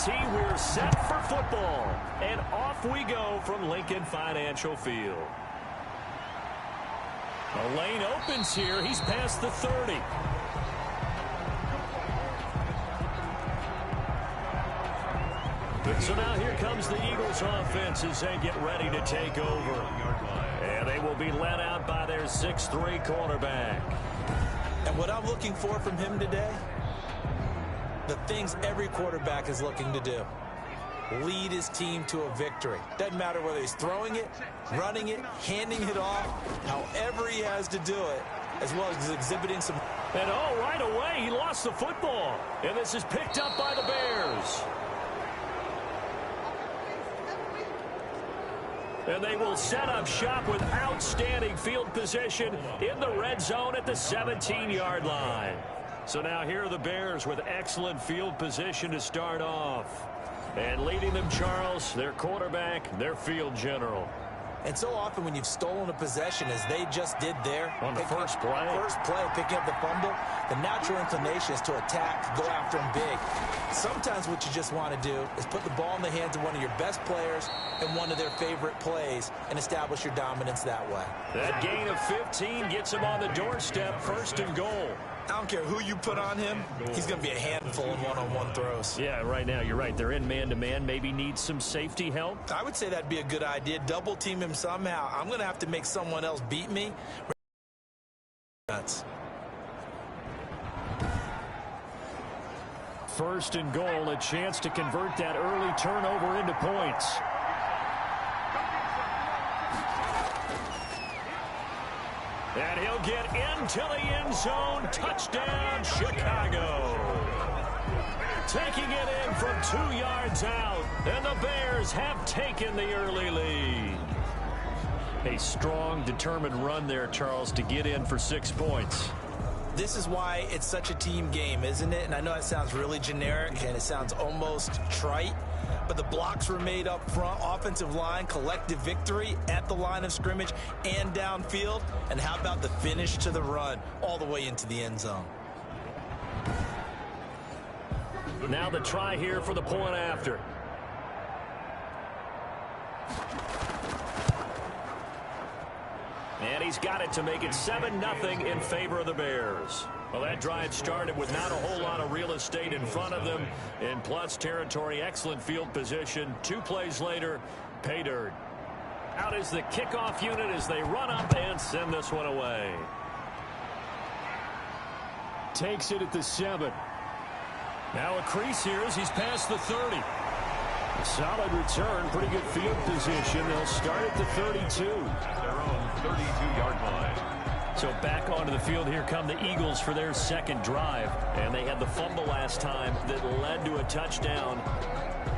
team, we're set for football. And off we go from Lincoln Financial Field. A lane opens here. He's past the 30. So now here comes the Eagles offense as they get ready to take over. And they will be led out by their 6'3" quarterback. And what I'm looking for from him today, the things every quarterback is looking to do. Lead his team to a victory. Doesn't matter whether he's throwing it, running it, handing it off, however he has to do it, as well as exhibiting some. And right away, he lost the football. And this is picked up by the Bears. And they will set up shop with outstanding field position in the red zone at the 17-yard line. So now here are the Bears with excellent field position to start off. And leading them, Charles, their quarterback, their field general. And so often when you've stolen a possession, as they just did there, on the first play, picking up the fumble, the natural inclination is to attack, go after them big. Sometimes what you just want to do is put the ball in the hands of one of your best players in one of their favorite plays and establish your dominance that way. That gain of 15 gets him on the doorstep, 1st and goal. I don't care who you put on him, he's going to be a handful in one-on-one throws. Yeah, right now, you're right. They're in man-to-man, maybe need some safety help. I would say that'd be a good idea. Double team him somehow. I'm going to have to make someone else beat me. Nuts. 1st and goal, a chance to convert that early turnover into points. And he'll get into the end zone. Touchdown, Chicago. Taking it in from 2 yards out. And the Bears have taken the early lead. A strong, determined run there, Charles, to get in for 6 points. This is why it's such a team game, isn't it? And I know it sounds really generic and it sounds almost trite, but the blocks were made up front, offensive line, collective victory at the line of scrimmage and downfield. And how about the finish to the run all the way into the end zone? Now the try here for the point after. And he's got it to make it 7-0 in favor of the Bears. Well, that drive started with not a whole lot of real estate in front of them. In plus territory, excellent field position. 2 plays later, pay dirt. Out is the kickoff unit as they run up and send this one away. Takes it at the 7. Now a crease here as he's past the 30. A solid return, pretty good field position. They'll start at the 32. Their own 32-yard line. So back onto the field, here come the Eagles for their 2nd drive. And they had the fumble last time that led to a touchdown.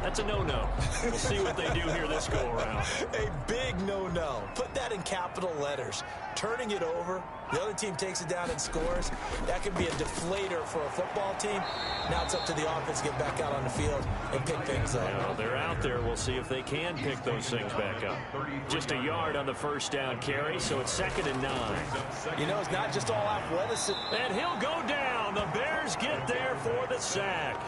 That's a no-no. We'll see what they do here this go-around. A big no-no. Put that in capital letters. Turning it over, the other team takes it down and scores. That could be a deflator for a football team. Now it's up to the offense to get back out on the field and pick things up. Well, they're out there. We'll see if they can pick those things back up. Just a yard on the 1st down carry, so it's 2nd and 9. You know, it's not just all athleticism. And he'll go down. The Bears get there for the sack.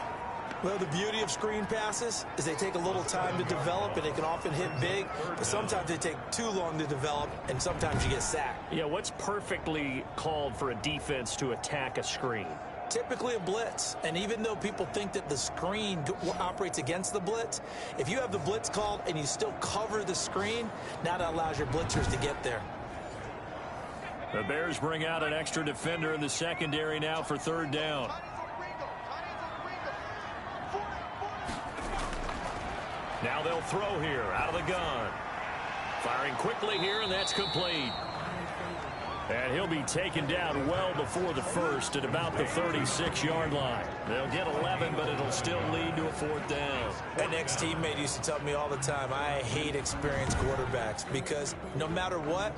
Well, the beauty of screen passes is they take a little time to develop, and they can often hit big, but sometimes they take too long to develop, and sometimes you get sacked. Yeah, what's perfectly called for a defense to attack a screen? Typically a blitz, and even though people think that the screen operates against the blitz, if you have the blitz called and you still cover the screen, now that allows your blitzers to get there. The Bears bring out an extra defender in the secondary now for 3rd down. Now they'll throw here out of the gun. Firing quickly here, and that's complete. And he'll be taken down well before the 1st at about the 36-yard line. They'll get 11, but it'll still lead to a 4th down. An ex-teammate used to tell me all the time, I hate experienced quarterbacks because no matter what,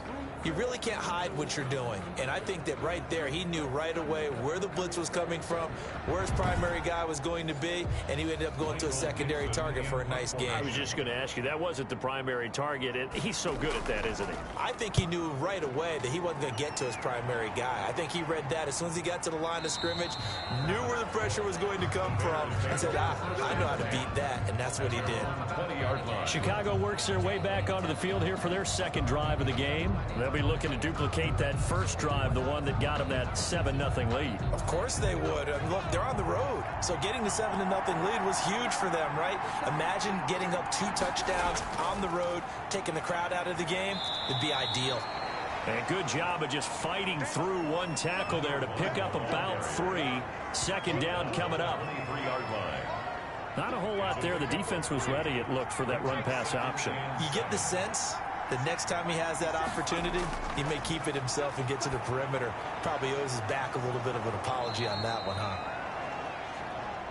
you really can't hide what you're doing. And I think that right there, he knew right away where the blitz was coming from, where his primary guy was going to be, and he ended up going to a secondary target for a nice game. I was just going to ask you, that wasn't the primary target, and he's so good at that, isn't he? I think he knew right away that he wasn't going to get to his primary guy. I think he read that as soon as he got to the line of scrimmage, knew where the pressure was going to come from, and said, I know how to beat that, and that's what he did. 20-yard line. Chicago works their way back onto the field here for their second drive of the game. They'll be looking to duplicate that first drive, the one that got them that 7-0 lead. Of course they would. Look, they're on the road, so getting the 7-0 lead was huge for them, right? Imagine getting up 2 touchdowns on the road, taking the crowd out of the game. It'd be ideal. And good job of just fighting through one tackle there to pick up about 3. Second down coming up. 23-yard line. Not a whole lot there. The defense was ready, it looked, for that run-pass option. You get the sense that next time he has that opportunity, he may keep it himself and get to the perimeter. Probably owes his back a little bit of an apology on that one, huh?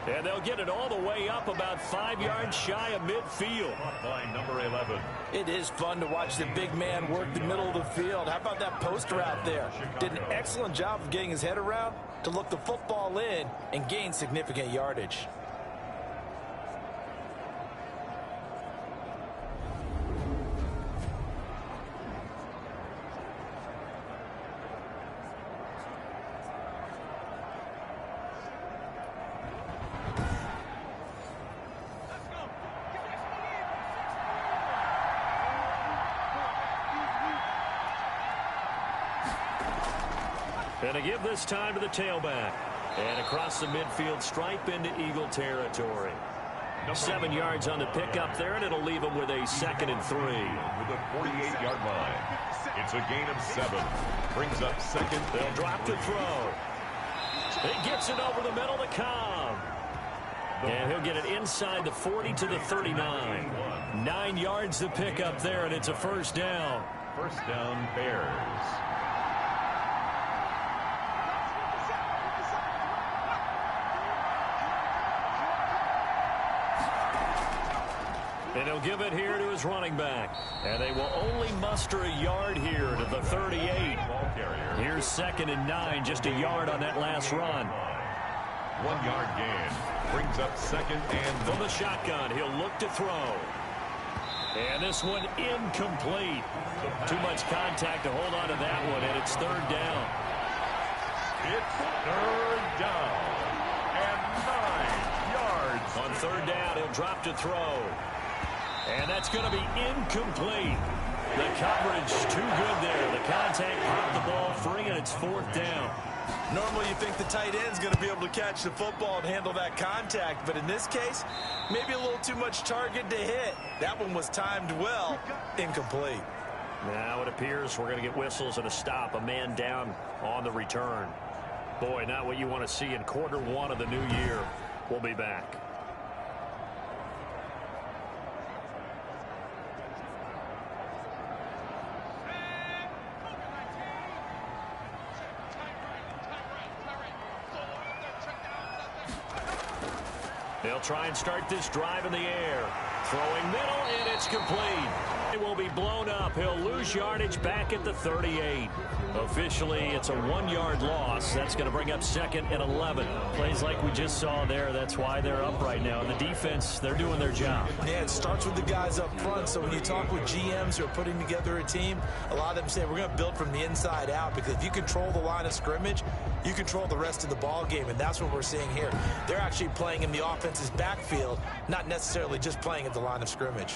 And they'll get it all the way up about 5 yards shy of midfield. By number 11. It is fun to watch the big man work the middle of the field. How about that post route there? Did an excellent job of getting his head around to look the football in and gain significant yardage. And to give this time to the tailback. And across the midfield stripe into Eagle territory. 7 yards on the pickup there, and it'll leave him with a 2nd and 3. With a 48-yard line. It's a gain of 7. Brings up second. They'll drop to throw. He gets it over the middle to Cobb. And he'll get it inside the 40 to the 39. 9 yards to pick up there, and it's a first down. First down, Bears. And he'll give it here to his running back. And they will only muster a yard here to the 38. Here's 2nd and 9, just a yard on that last run. 1 yard gain. Brings up second and from the shotgun, he'll look to throw. And this one incomplete. Too much contact to hold on to that one, and it's 3rd down. It's 3rd down. And 9 yards. On 3rd down, he'll drop to throw. And that's going to be incomplete. The coverage too good there. The contact popped the ball free, and it's 4th down. Normally you think the tight end's going to be able to catch the football and handle that contact, but in this case, maybe a little too much target to hit. That one was timed well. Incomplete. Now it appears we're going to get whistles and a stop. A man down on the return. Boy, not what you want to see in quarter 1 of the new year. We'll be back. They'll try and start this drive in the air. Throwing middle, and it's complete. It will be blown up. He'll lose yardage back at the 38. Officially, it's a 1-yard loss. That's going to bring up 2nd and 11. Plays like we just saw there. That's why they're up right now. And the defense, they're doing their job. Yeah, it starts with the guys up front. So when you talk with GMs who are putting together a team, a lot of them say we're going to build from the inside out, because if you control the line of scrimmage, you control the rest of the ball game, and that's what we're seeing here. They're actually playing in the offense's backfield, not necessarily just playing at the line of scrimmage.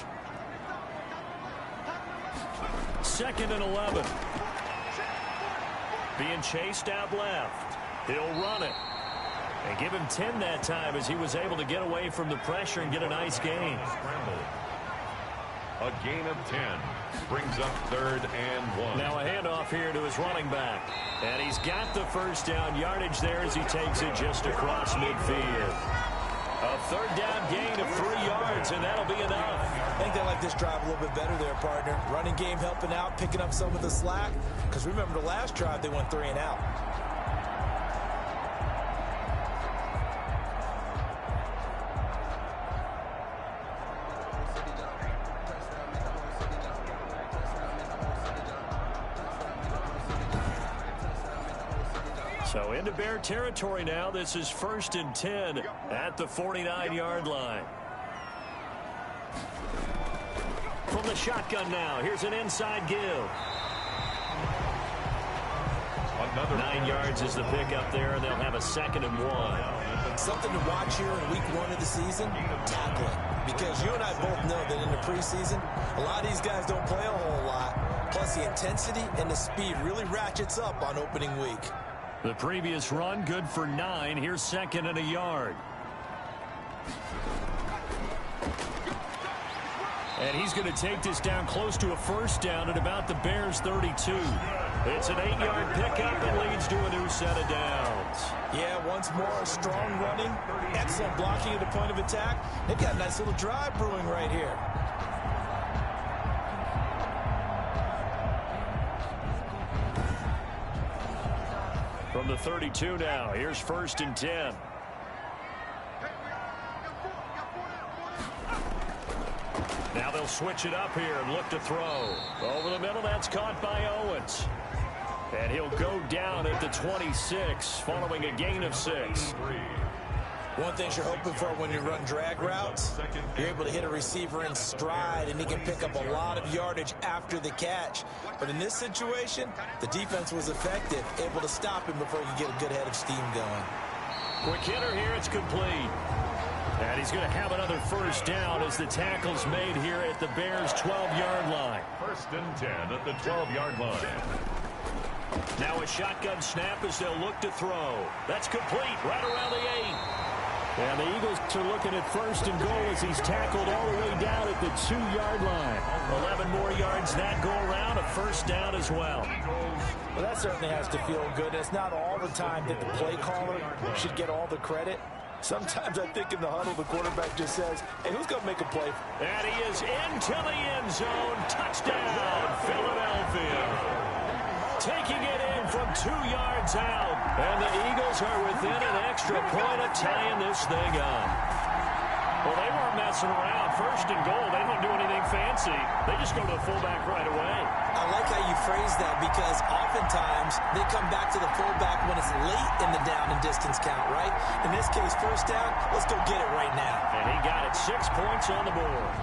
2nd and 11. Being chased out left. He'll run it. And give him 10 that time, as he was able to get away from the pressure and get a nice gain. A gain of 10. Brings up 3rd and 1. Now a handoff here to his running back. And he's got the first down yardage there as he takes it just across midfield. A 3rd down gain of 3 yards, and that'll be enough. I think they like this drive a little bit better there, partner. Running game helping out, picking up some of the slack. Because remember, the last drive, they went 3 and out. So into Bear territory now. This is 1st and 10 at the 49-yard line. From the shotgun now, here's an inside give. 9 yards is the pickup there, and they'll have a 2nd and 1. Something to watch here in week 1 of the season, tackling. Because you and I both know that in the preseason, a lot of these guys don't play a whole lot. Plus, the intensity and the speed really ratchets up on opening week. The previous run, good for 9. Here's 2nd and a yard. And he's going to take this down close to a 1st down at about the Bears' 32. It's an 8-yard pickup and leads to a new set of downs. Yeah, once more, strong running, excellent blocking at the point of attack. They've got a nice little drive brewing right here. From the 32 now, here's 1st and 10. Now they'll switch it up here and look to throw. Over the middle, that's caught by Owens. And he'll go down at the 26 following a gain of 6. One thing you're hoping for when you run drag routes, you're able to hit a receiver in stride, and he can pick up a lot of yardage after the catch. But in this situation, the defense was effective, able to stop him before he could get a good head of steam going. Quick hitter here, it's complete. And he's going to have another 1st down as the tackle's made here at the Bears' 12-yard line. 1st and 10 at the 12-yard line. Now a shotgun snap as they'll look to throw. That's complete right around the 8. And the Eagles are looking at 1st and goal as he's tackled all the way down at the 2-yard line. 11 more yards that go around, a 1st down as well. Well, that certainly has to feel good. It's not all the time that the play caller should get all the credit. Sometimes I think in the huddle, the quarterback just says, hey, who's going to make a play? And he is into the end zone. Touchdown, Philadelphia. Taking it in from 2 yards out. And the Eagles are within an extra point of tying this thing up. Well, they weren't messing around. 1st and goal, they don't do anything fancy. They just go to the fullback right away. I like how you phrase that because oftentimes they come back to the fullback when it's late in the down and distance count, right? In this case, 1st down, let's go get it right now. And he got it, 6 points on the board.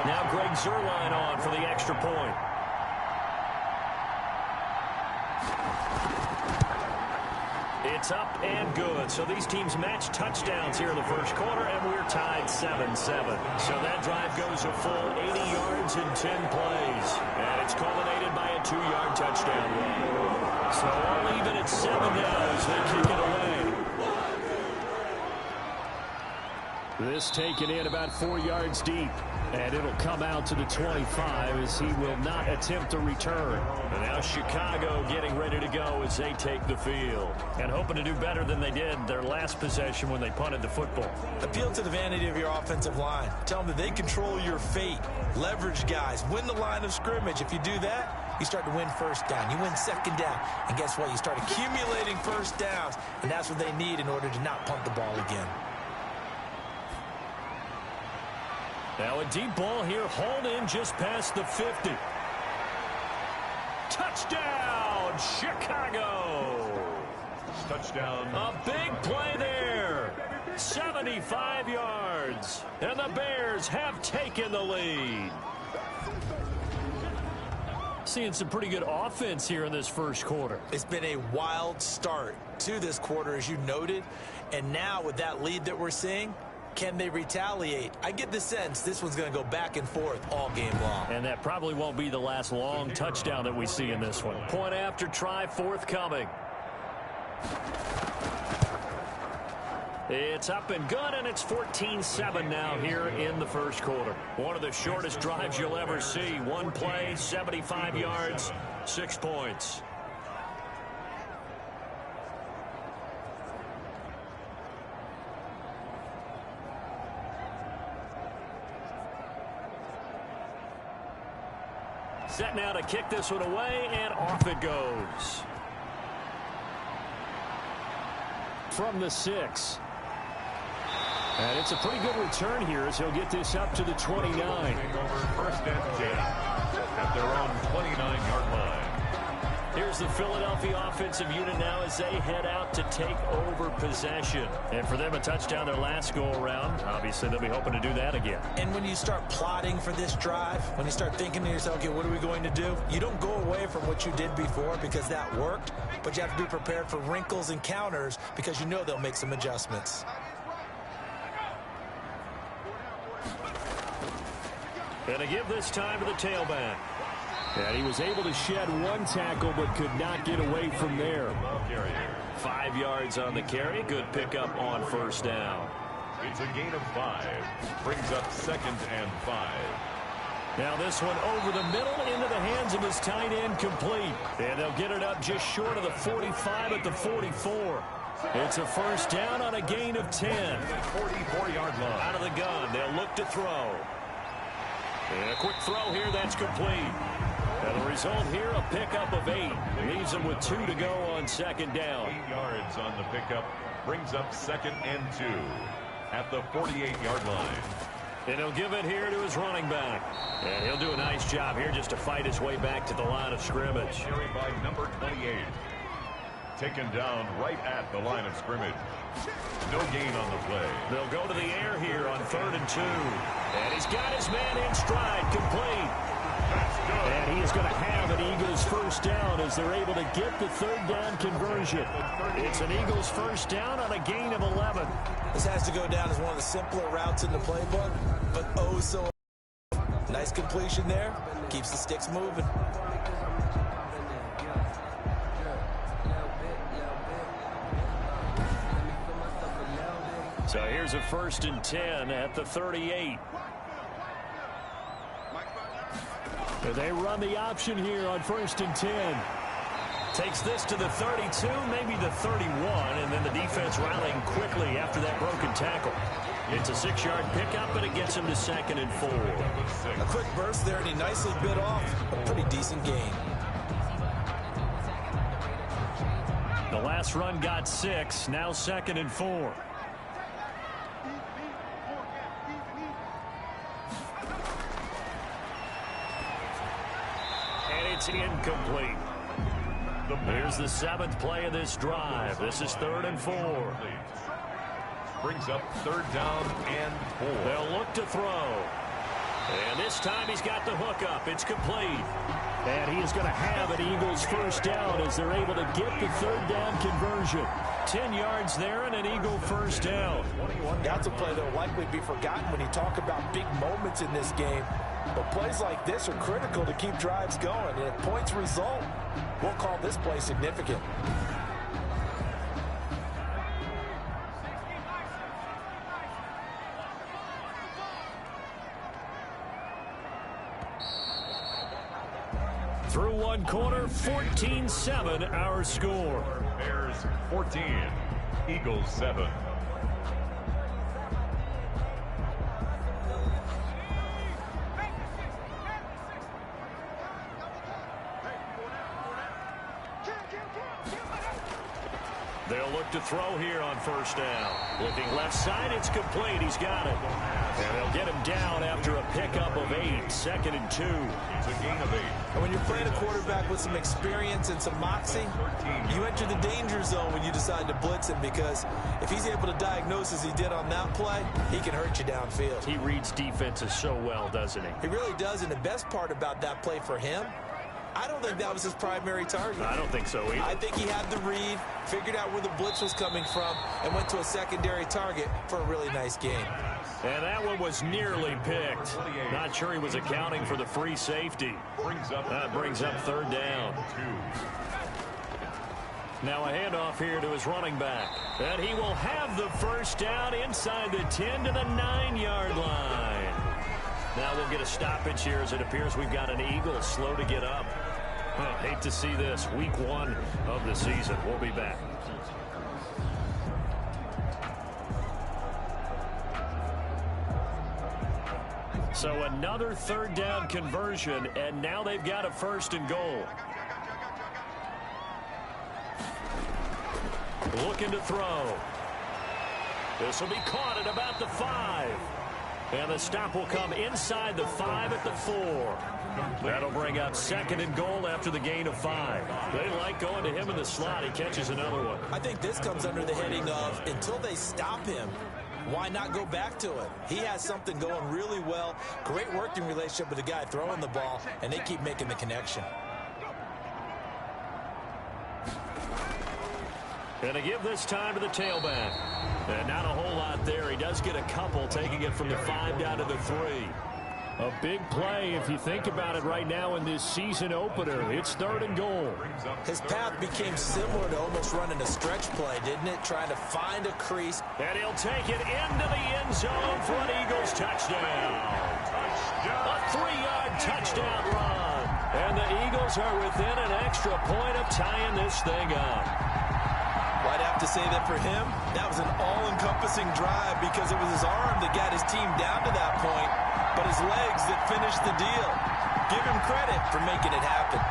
Now Greg Zuerlein on for the extra point. It's up and good. So these teams match touchdowns here in the 1st quarter, and we're tied 7-7. So that drive goes a full 80 yards in 10 plays. And it's culminated by a 2-yard touchdown run. So all even at 7 now as they kick it away. This taken in about 4 yards deep. And it'll come out to the 25 as he will not attempt a return. And now Chicago getting ready to go as they take the field. And hoping to do better than they did their last possession when they punted the football. Appeal to the vanity of your offensive line. Tell them that they control your fate. Leverage guys. Win the line of scrimmage. If you do that, you start to win 1st down. You win 2nd down. And guess what? You start accumulating 1st downs. And that's what they need in order to not punt the ball again. Now a deep ball here, hauled in just past the 50. Touchdown, Chicago! Touchdown. A big play there. 75 yards. And the Bears have taken the lead. Seeing some pretty good offense here in this 1st quarter. It's been a wild start to this quarter, as you noted. And now with that lead that we're seeing, can they retaliate? I get the sense this one's going to go back and forth all game long. And that probably won't be the last long touchdown that we see in this one. Point after try forthcoming. It's up and good, and it's 14-7 now here in the 1st quarter. One of the shortest drives you'll ever see. One play, 75 yards, 6 points. Set now to kick this one away, and off it goes. From the 6. And it's a pretty good return here as he'll get this up to the 29. Over 1st and 10 at their own 29-yard line. Here's the Philadelphia offensive unit now as they head out to take over possession. And for them, a touchdown their last go-around. Obviously, they'll be hoping to do that again. And when you start plotting for this drive, when you start thinking to yourself, okay, what are we going to do? You don't go away from what you did before because that worked, but you have to be prepared for wrinkles and counters because you know they'll make some adjustments. And to give this time to the tailback. And he was able to shed one tackle but could not get away from there. 5 yards on the carry. Good pickup on first down. It's a gain of 5. Brings up 2nd and 5. Now this one over the middle into the hands of his tight end, complete. And they'll get it up just short of the 45 at the 44. It's a first down on a gain of 10. 44-yard line. Out of the gun. They'll look to throw. And a quick throw here that's complete. And the result here, a pickup of 8. Leaves them with 2 to go on second down. 8 yards on the pickup. Brings up 2nd and 2 at the 48-yard line. And he'll give it here to his running back. And he'll do a nice job here just to fight his way back to the line of scrimmage. Carried by number 28. Taken down right at the line of scrimmage. No gain on the play. They'll go to the air here on 3rd and 2. And he's got his man in stride, complete. And he is going to have an Eagles first down as they're able to get the 3rd down conversion. It's an Eagles first down on a gain of 11. This has to go down as one of the simpler routes in the playbook, but oh so nice completion there. Keeps the sticks moving. So here's a 1st and 10 at the 38. And they run the option here on 1st and 10. Takes this to the 32, maybe the 31, and then the defense rallying quickly after that broken tackle. It's a 6-yard pickup, but it gets him to 2nd and 4. A quick burst there, and he nicely bit off a pretty decent gain. The last run got 6, now 2nd and 4. It's incomplete. Here's the 7th play of this drive. This is 3rd and 4. Brings up 3rd down and 4. They'll look to throw. And this time he's got the hook up. It's complete. And he is going to have an Eagles first down as they're able to get the 3rd down conversion. 10 yards there and an Eagle first down. That's a play that will likely be forgotten when you talk about big moments in this game. But plays like this are critical to keep drives going. And if points result, we'll call this play significant. Through one quarter, 14-7 our score. Bears 14, Eagles 7. They'll look to throw here on first down. Looking left side, it's complete. He's got it. And they'll get him down after a pickup of 8. 2nd and 2. It's a gain of 8. And when you're playing a quarterback with some experience and some moxie, you enter the danger zone when you decide to blitz him, because if he's able to diagnose as he did on that play, he can hurt you downfield. He reads defenses so well, doesn't he? He really does, and the best part about that play for him, I don't think that was his primary target. I don't think so either. I think he had the read, figured out where the blitz was coming from, and went to a secondary target for a really nice game. And that one was nearly picked. Not sure he was accounting for the free safety. That brings up 3rd down. Now a handoff here to his running back. And he will have the first down inside the 10 to the 9-yard line. Now we'll get a stoppage here as it appears we've got an Eagle slow to get up. Hate to see this. Week 1 of the season. We'll be back. So another 3rd down conversion, and now they've got a 1st and goal. Looking to throw. This will be caught at about the 5. And the stop will come inside the 5 at the 4. That'll bring up 2nd and goal after the gain of 5. They like going to him in the slot. He catches another one. I think this comes under the heading of until they stop him, why not go back to it? He has something going really well. Great working relationship with the guy throwing the ball, and they keep making the connection. And to give this time to the tailback. And not a whole lot there. He does get a couple, taking it from the 5 down to the 3. A big play if you think about it right now in this season opener. It's 3rd and goal. His path became similar to almost running a stretch play, didn't it? Trying to find a crease. And he'll take it into the end zone for an Eagles touchdown. A 3-yard touchdown run. And the Eagles are within an extra point of tying this thing up. Well, I'd have to say that for him, that was an all-encompassing drive because it was his arm that got his team down to that point, but his legs that finished the deal. Give him credit for making it happen.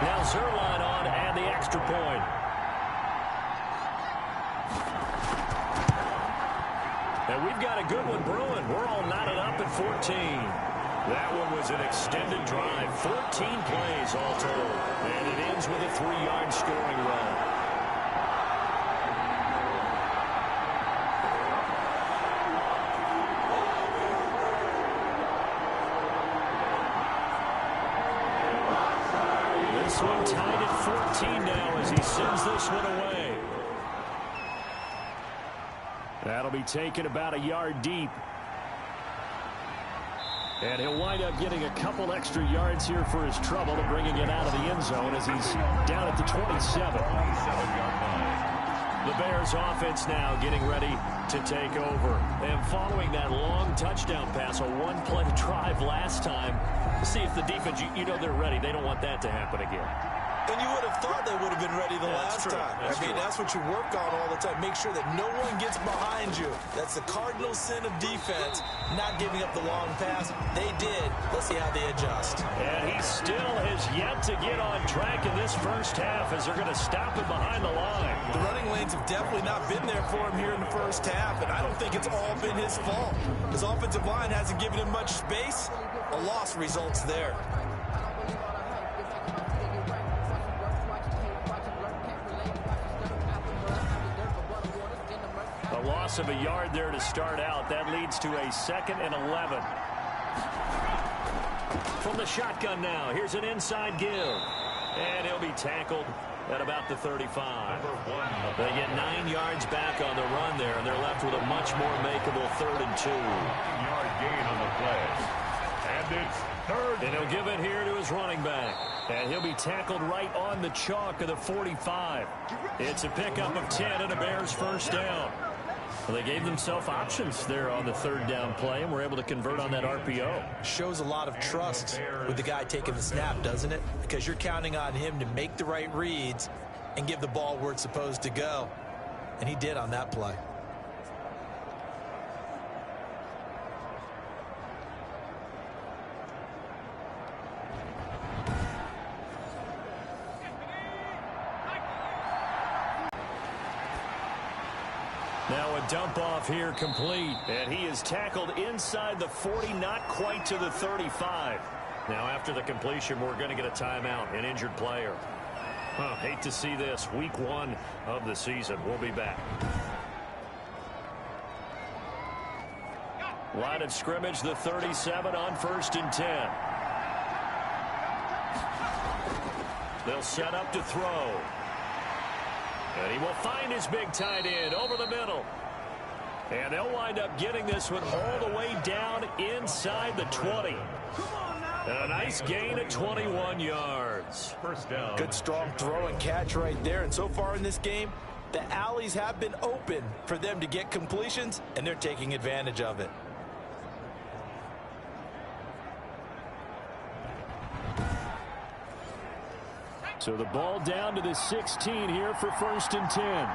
Now Zerline on and the extra point. And we've got a good one brewing. We're all knotted up at 14. That one was an extended drive. 14 plays all told. And it ends with a 3-yard scoring run. This one tied at 14 now as he sends this one away. That'll be taken about a yard deep. And he'll wind up getting a couple extra yards here for his trouble and bringing it out of the end zone as he's down at the 27. The Bears offense now getting ready to take over. And following that long touchdown pass, a one-play drive last time, see if the defense, you know they're ready. They don't want that to happen again. And you would have thought they would have been ready the last time. That's what you work on all the time. Make sure that no one gets behind you. That's the cardinal sin of defense, not giving up the long pass. They did. Let's see how they adjust. And he still has yet to get on track in this first half as they're going to stop him behind the line. The running lanes have definitely not been there for him here in the first half, and I don't think it's all been his fault. His offensive line hasn't given him much space. A loss results there. A loss of a yard there to start out. That leads to a 2nd and 11. From the shotgun now, here's an inside give. And he'll be tackled at about the 35. They get 9 yards back on the run there, and they're left with a much more makeable 3rd and 2. 9-yard gain on the play. And it's 3rd. And he'll give it here to his running back. And he'll be tackled right on the chalk of the 45. It's a pickup of 10 and a Bears first down. Well, they gave themselves options there on the 3rd down play and were able to convert on that RPO. Shows a lot of trust with the guy taking the snap, doesn't it? Because you're counting on him to make the right reads and give the ball where it's supposed to go. And he did on that play. Now a dump off here complete, and he is tackled inside the 40, not quite to the 35. Now after the completion, we're going to get a timeout, an injured player. Hate to see this. Week 1 of the season. We'll be back. Line of scrimmage, the 37 on 1st and 10. They'll set up to throw. And he will find his big tight end over the middle. And they'll wind up getting this one all the way down inside the 20. And a nice gain of 21 yards. First down. Good strong throw and catch right there. And so far in this game, the alleys have been open for them to get completions, and they're taking advantage of it. So the ball down to the 16 here for 1st and 10.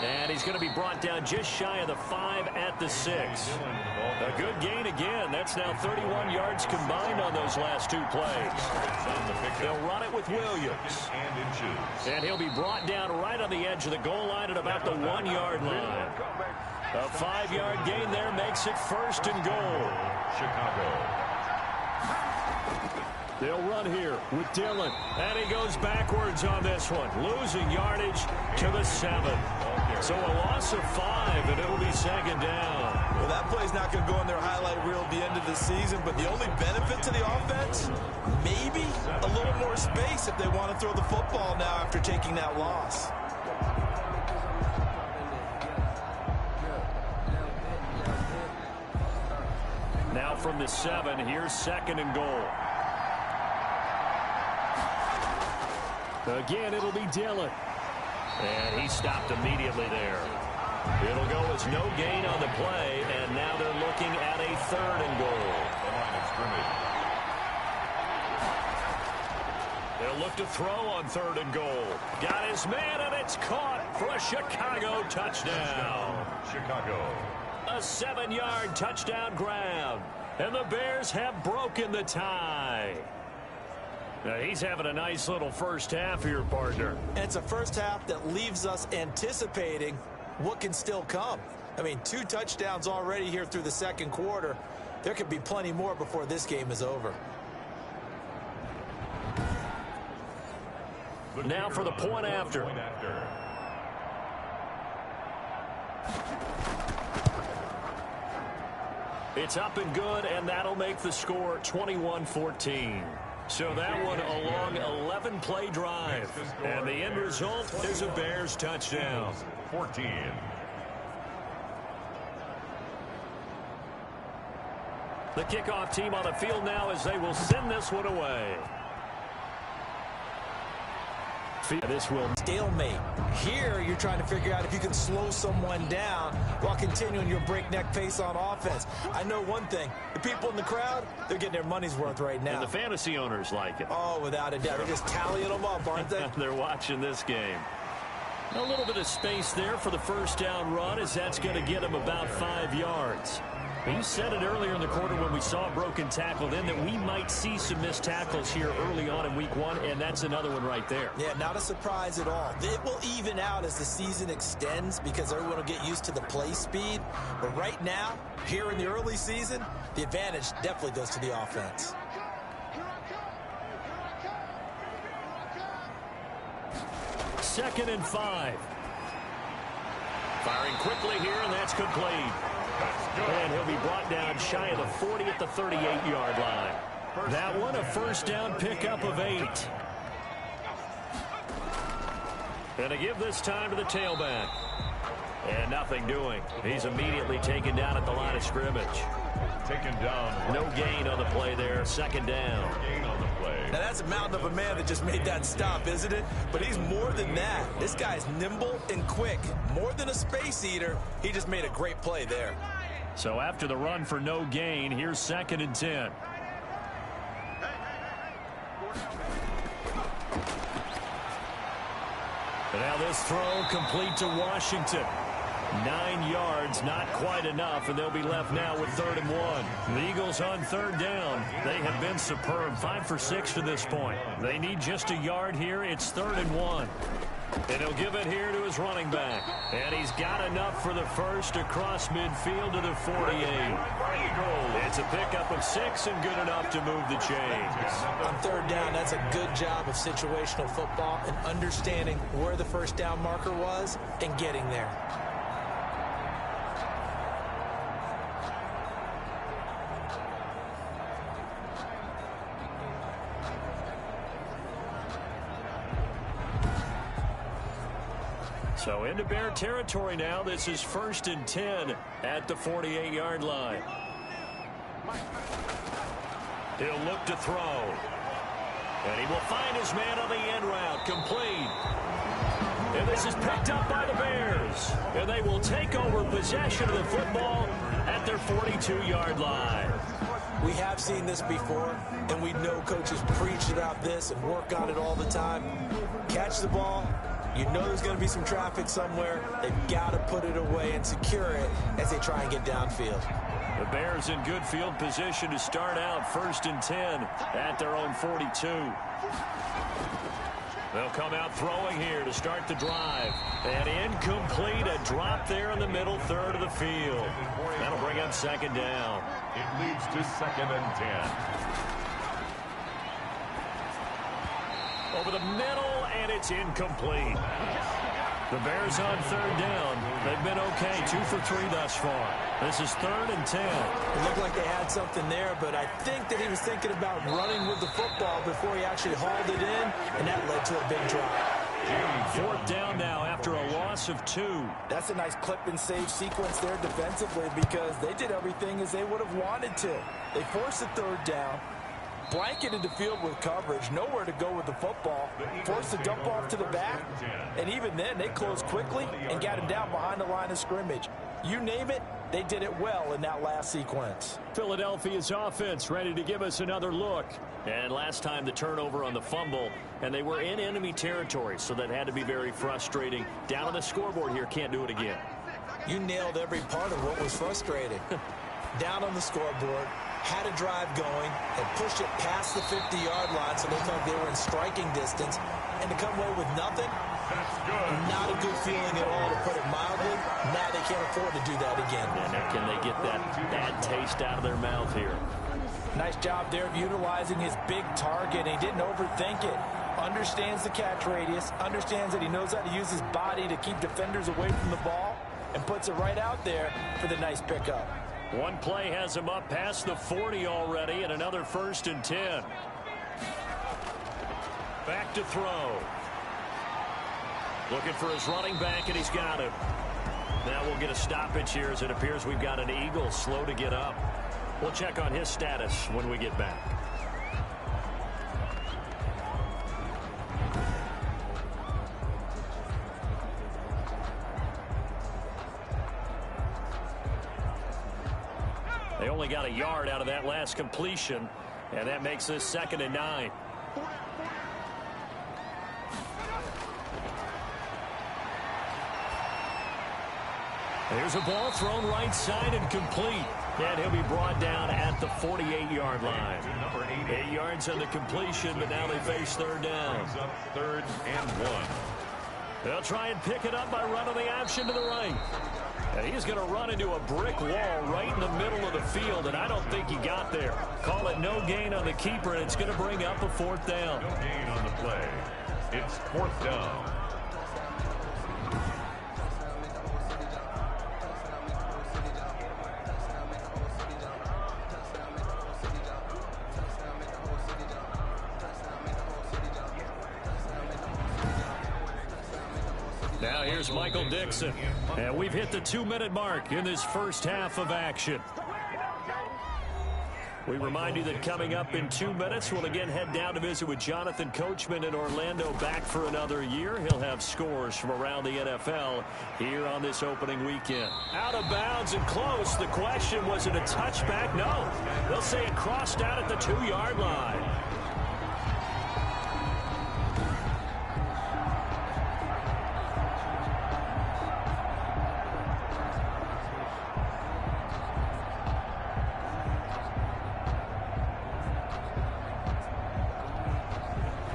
And he's going to be brought down just shy of the 5 at the 6. A good gain again. That's now 31 yards combined on those last 2 plays. They'll run it with Williams. And he'll be brought down right on the edge of the goal line at about the 1-yard line. A 5-yard gain there makes it 1st and goal. Chicago. They'll run here with Dillon. And he goes backwards on this one, losing yardage to the 7. So a loss of 5, and it'll be 2nd down. Well, that play's not going to go in their highlight reel at the end of the season, but the only benefit to the offense, maybe a little more space if they want to throw the football now after taking that loss. Now from the 7, here's 2nd and goal. Again, it'll be Dillon. And he stopped immediately there. It'll go as no gain on the play, and now they're looking at a 3rd and goal. The line of scrimmage. They'll look to throw on 3rd and goal. Got his man, and it's caught for a Chicago touchdown. Chicago. A 7-yard touchdown grab. And the Bears have broken the tie. Now, he's having a nice little first half here, partner. And it's a first half that leaves us anticipating what can still come. I mean, 2 touchdowns already here through the 2nd quarter. There could be plenty more before this game is over. Now for the point after. It's up and good, and that'll make the score 21-14. So that one a long 11-play drive. And the end result is a Bears touchdown. 14. The kickoff team on the field now as they will send this one away. This will stalemate. Here, you're trying to figure out if you can slow someone down while continuing your breakneck pace on offense. I know one thing. The people in the crowd, they're getting their money's worth right now. And the fantasy owners like it. Oh, without a doubt. They're just tallying them up, aren't they? They're watching this game. A little bit of space there for the first down run, as that's going to get him about 5 yards. You said it earlier in the quarter when we saw a broken tackle then that we might see some missed tackles here early on in week 1, and that's another one right there. Yeah, not a surprise at all. It will even out as the season extends because everyone will get used to the play speed. But right now, here in the early season, the advantage definitely goes to the offense. Second and 5. Firing quickly here, and that's complete. And he'll be brought down shy of the 40 at the 38-yard line. That one a first down pickup of 8. And to give this time to the tailback. And nothing doing. He's immediately taken down at the line of scrimmage. Taken down. No gain on the play there. 2nd down. No gain on the play. Now that's a mountain of a man that just made that stop, isn't it? But he's more than that. This guy's nimble and quick. More than a space eater. He just made a great play there. So after the run for no gain, here's 2nd and 10. And now this throw complete to Washington. 9 yards, not quite enough, and they'll be left now with 3rd and 1. The Eagles on 3rd down. They have been superb, 5 for 6 to this point. They need just a yard here. It's 3rd and 1. And he'll give it here to his running back. And he's got enough for the first across midfield to the 48. It's a pickup of 6 and good enough to move the chains. On 3rd down, that's a good job of situational football and understanding where the first down marker was and getting there. So into Bear territory now. This is 1st and 10 at the 48-yard line. He'll look to throw. And he will find his man on the end route. Complete. And this is picked up by the Bears. And they will take over possession of the football at their 42-yard line. We have seen this before, and we know coaches preach about this and work on it all the time. Catch the ball, You know there's going to be some traffic somewhere. They've got to put it away and secure it as they try and get downfield. The Bears in good field position to start out 1st and 10 at their own 42. They'll come out throwing here to start the drive. And incomplete, a drop there in the middle third of the field. That'll bring up 2nd down. It leads to 2nd and 10. Over the middle, and it's incomplete. The Bears on 3rd down. They've been okay, 2 for 3 thus far. This is 3rd and 10. It looked like they had something there, but I think that he was thinking about running with the football before he actually hauled it in, and that led to a big drop. 4th down now after a loss of 2. That's a nice clip and save sequence there defensively because they did everything as they would have wanted to. They forced the 3rd down, blanketed the field with coverage, nowhere to go with the football, forced to dump off to the back, and even then they closed quickly and got him down behind the line of scrimmage. You name it, they did it well in that last sequence. Philadelphia's offense ready to give us another look. And last time the turnover on the fumble, and they were in enemy territory, so that had to be very frustrating. Down on the scoreboard here, can't do it again. You nailed every part of what was frustrating. Down on the scoreboard, had a drive going, and pushed it past the 50-yard line so they thought they were in striking distance, and to come away with nothing, not a good feeling at all, to put it mildly. Now they can't afford to do that again. And now can they get that bad taste out of their mouth here? Nice job there of utilizing his big target. He didn't overthink it. Understands the catch radius, understands that he knows how to use his body to keep defenders away from the ball, and puts it right out there for the nice pickup. One play has him up past the 40 already, and another 1st and 10. Back to throw. Looking for his running back, and he's got him. Now we'll get a stoppage here as it appears we've got an Eagle slow to get up. We'll check on his status when we get back. They only got a yard out of that last completion, and that makes this 2nd and 9. There's a ball thrown right side and complete. And he'll be brought down at the 48-yard line. 8 yards on the completion, but now they face 3rd down. 3rd and 1. They'll try and pick it up by running the option to the right. And he's going to run into a brick wall right in the middle of the field, and I don't think he got there. Call it no gain on the keeper, and it's going to bring up a 4th down. No gain on the play. It's 4th down. Now here's Michael Dixon. And we've hit the 2-minute mark in this first half of action. We remind you that coming up in 2 minutes, we'll again head down to visit with Jonathan Coachman in Orlando, back for another year. He'll have scores from around the NFL here on this opening weekend. Out of bounds and close. The question, was it a touchback? No. They'll say it crossed out at the 2-yard line.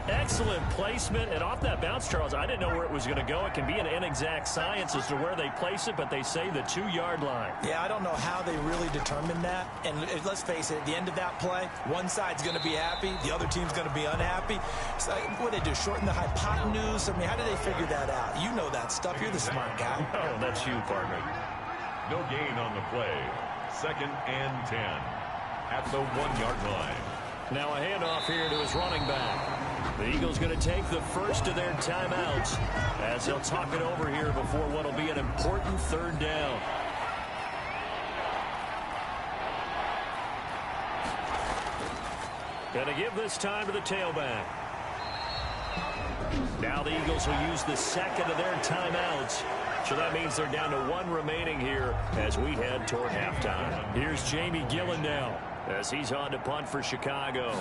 Excellent placement, and off that bounce, Charles, I didn't know where it was going to go. It can be an inexact science as to where they place it, but they say the 2-yard line. Yeah, I don't know how they really determined that. And let's face it, at the end of that play, one side's going to be happy, the other team's going to be unhappy. So what do they do, shorten the hypotenuse? I mean, how do they figure that out? You know that stuff. You're the smart guy. Oh, that's you, partner. No gain on the play. 2nd and 10 at the 1-yard line. Now a handoff here to his running back. The Eagles going to take the first of their timeouts as they'll talk it over here before what will be an important 3rd down. Going to give this time to the tailback. Now the Eagles will use the 2nd of their timeouts. So that means they're down to 1 remaining here as we head toward halftime. Here's Jamie Gillen now as he's on to punt for Chicago.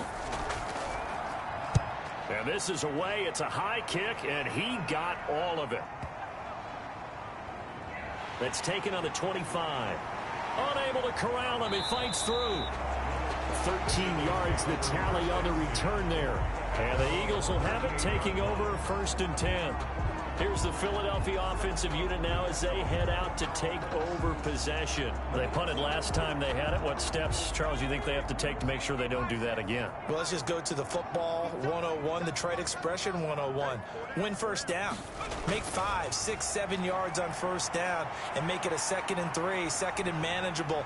And this is away. It's a high kick, and he got all of it. That's taken on the 25. Unable to corral him. He fights through. 13 yards the tally on the return there. And the Eagles will have it, taking over 1st and 10. Here's the Philadelphia offensive unit now as they head out to take over possession. They punted last time they had it. What steps, Charles, you think they have to take to make sure they don't do that again? Well, let's just go to the football 101, the trade expression 101. Win first down. Make 5, 6, 7 yards on first down and make it a 2nd and 3, 2nd and manageable.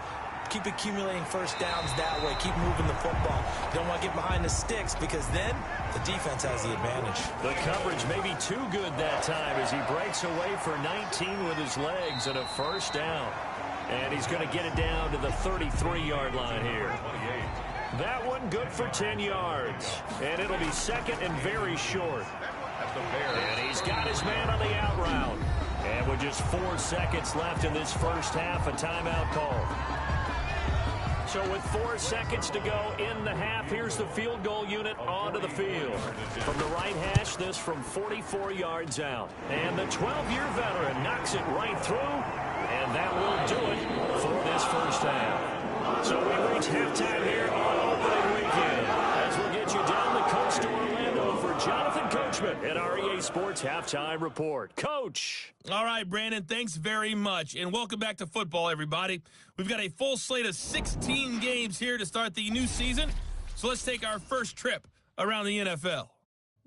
Keep accumulating first downs that way. Keep moving the football. You don't want to get behind the sticks because then the defense has the advantage. The coverage may be too good that time as he breaks away for 19 with his legs and a first down. And he's going to get it down to the 33-yard line here. That one good for 10 yards. And it'll be 2nd and very short. And he's got his man on the out route. And with just 4 seconds left in this first half, a timeout call. So with 4 seconds to go in the half, here's the field goal unit onto the field. From the right hash, this from 44 yards out. And the 12-year veteran knocks it right through, and that will do it for this first half. So we reach halftime here on opening weekend as we'll get you down the coast to Orlando for Jonathan Coachman at our EA Sports Halftime Report. Coach. All right, Brandon, thanks very much. And welcome back to football, everybody. We've got a full slate of 16 games here to start the new season. So let's take our first trip around the NFL.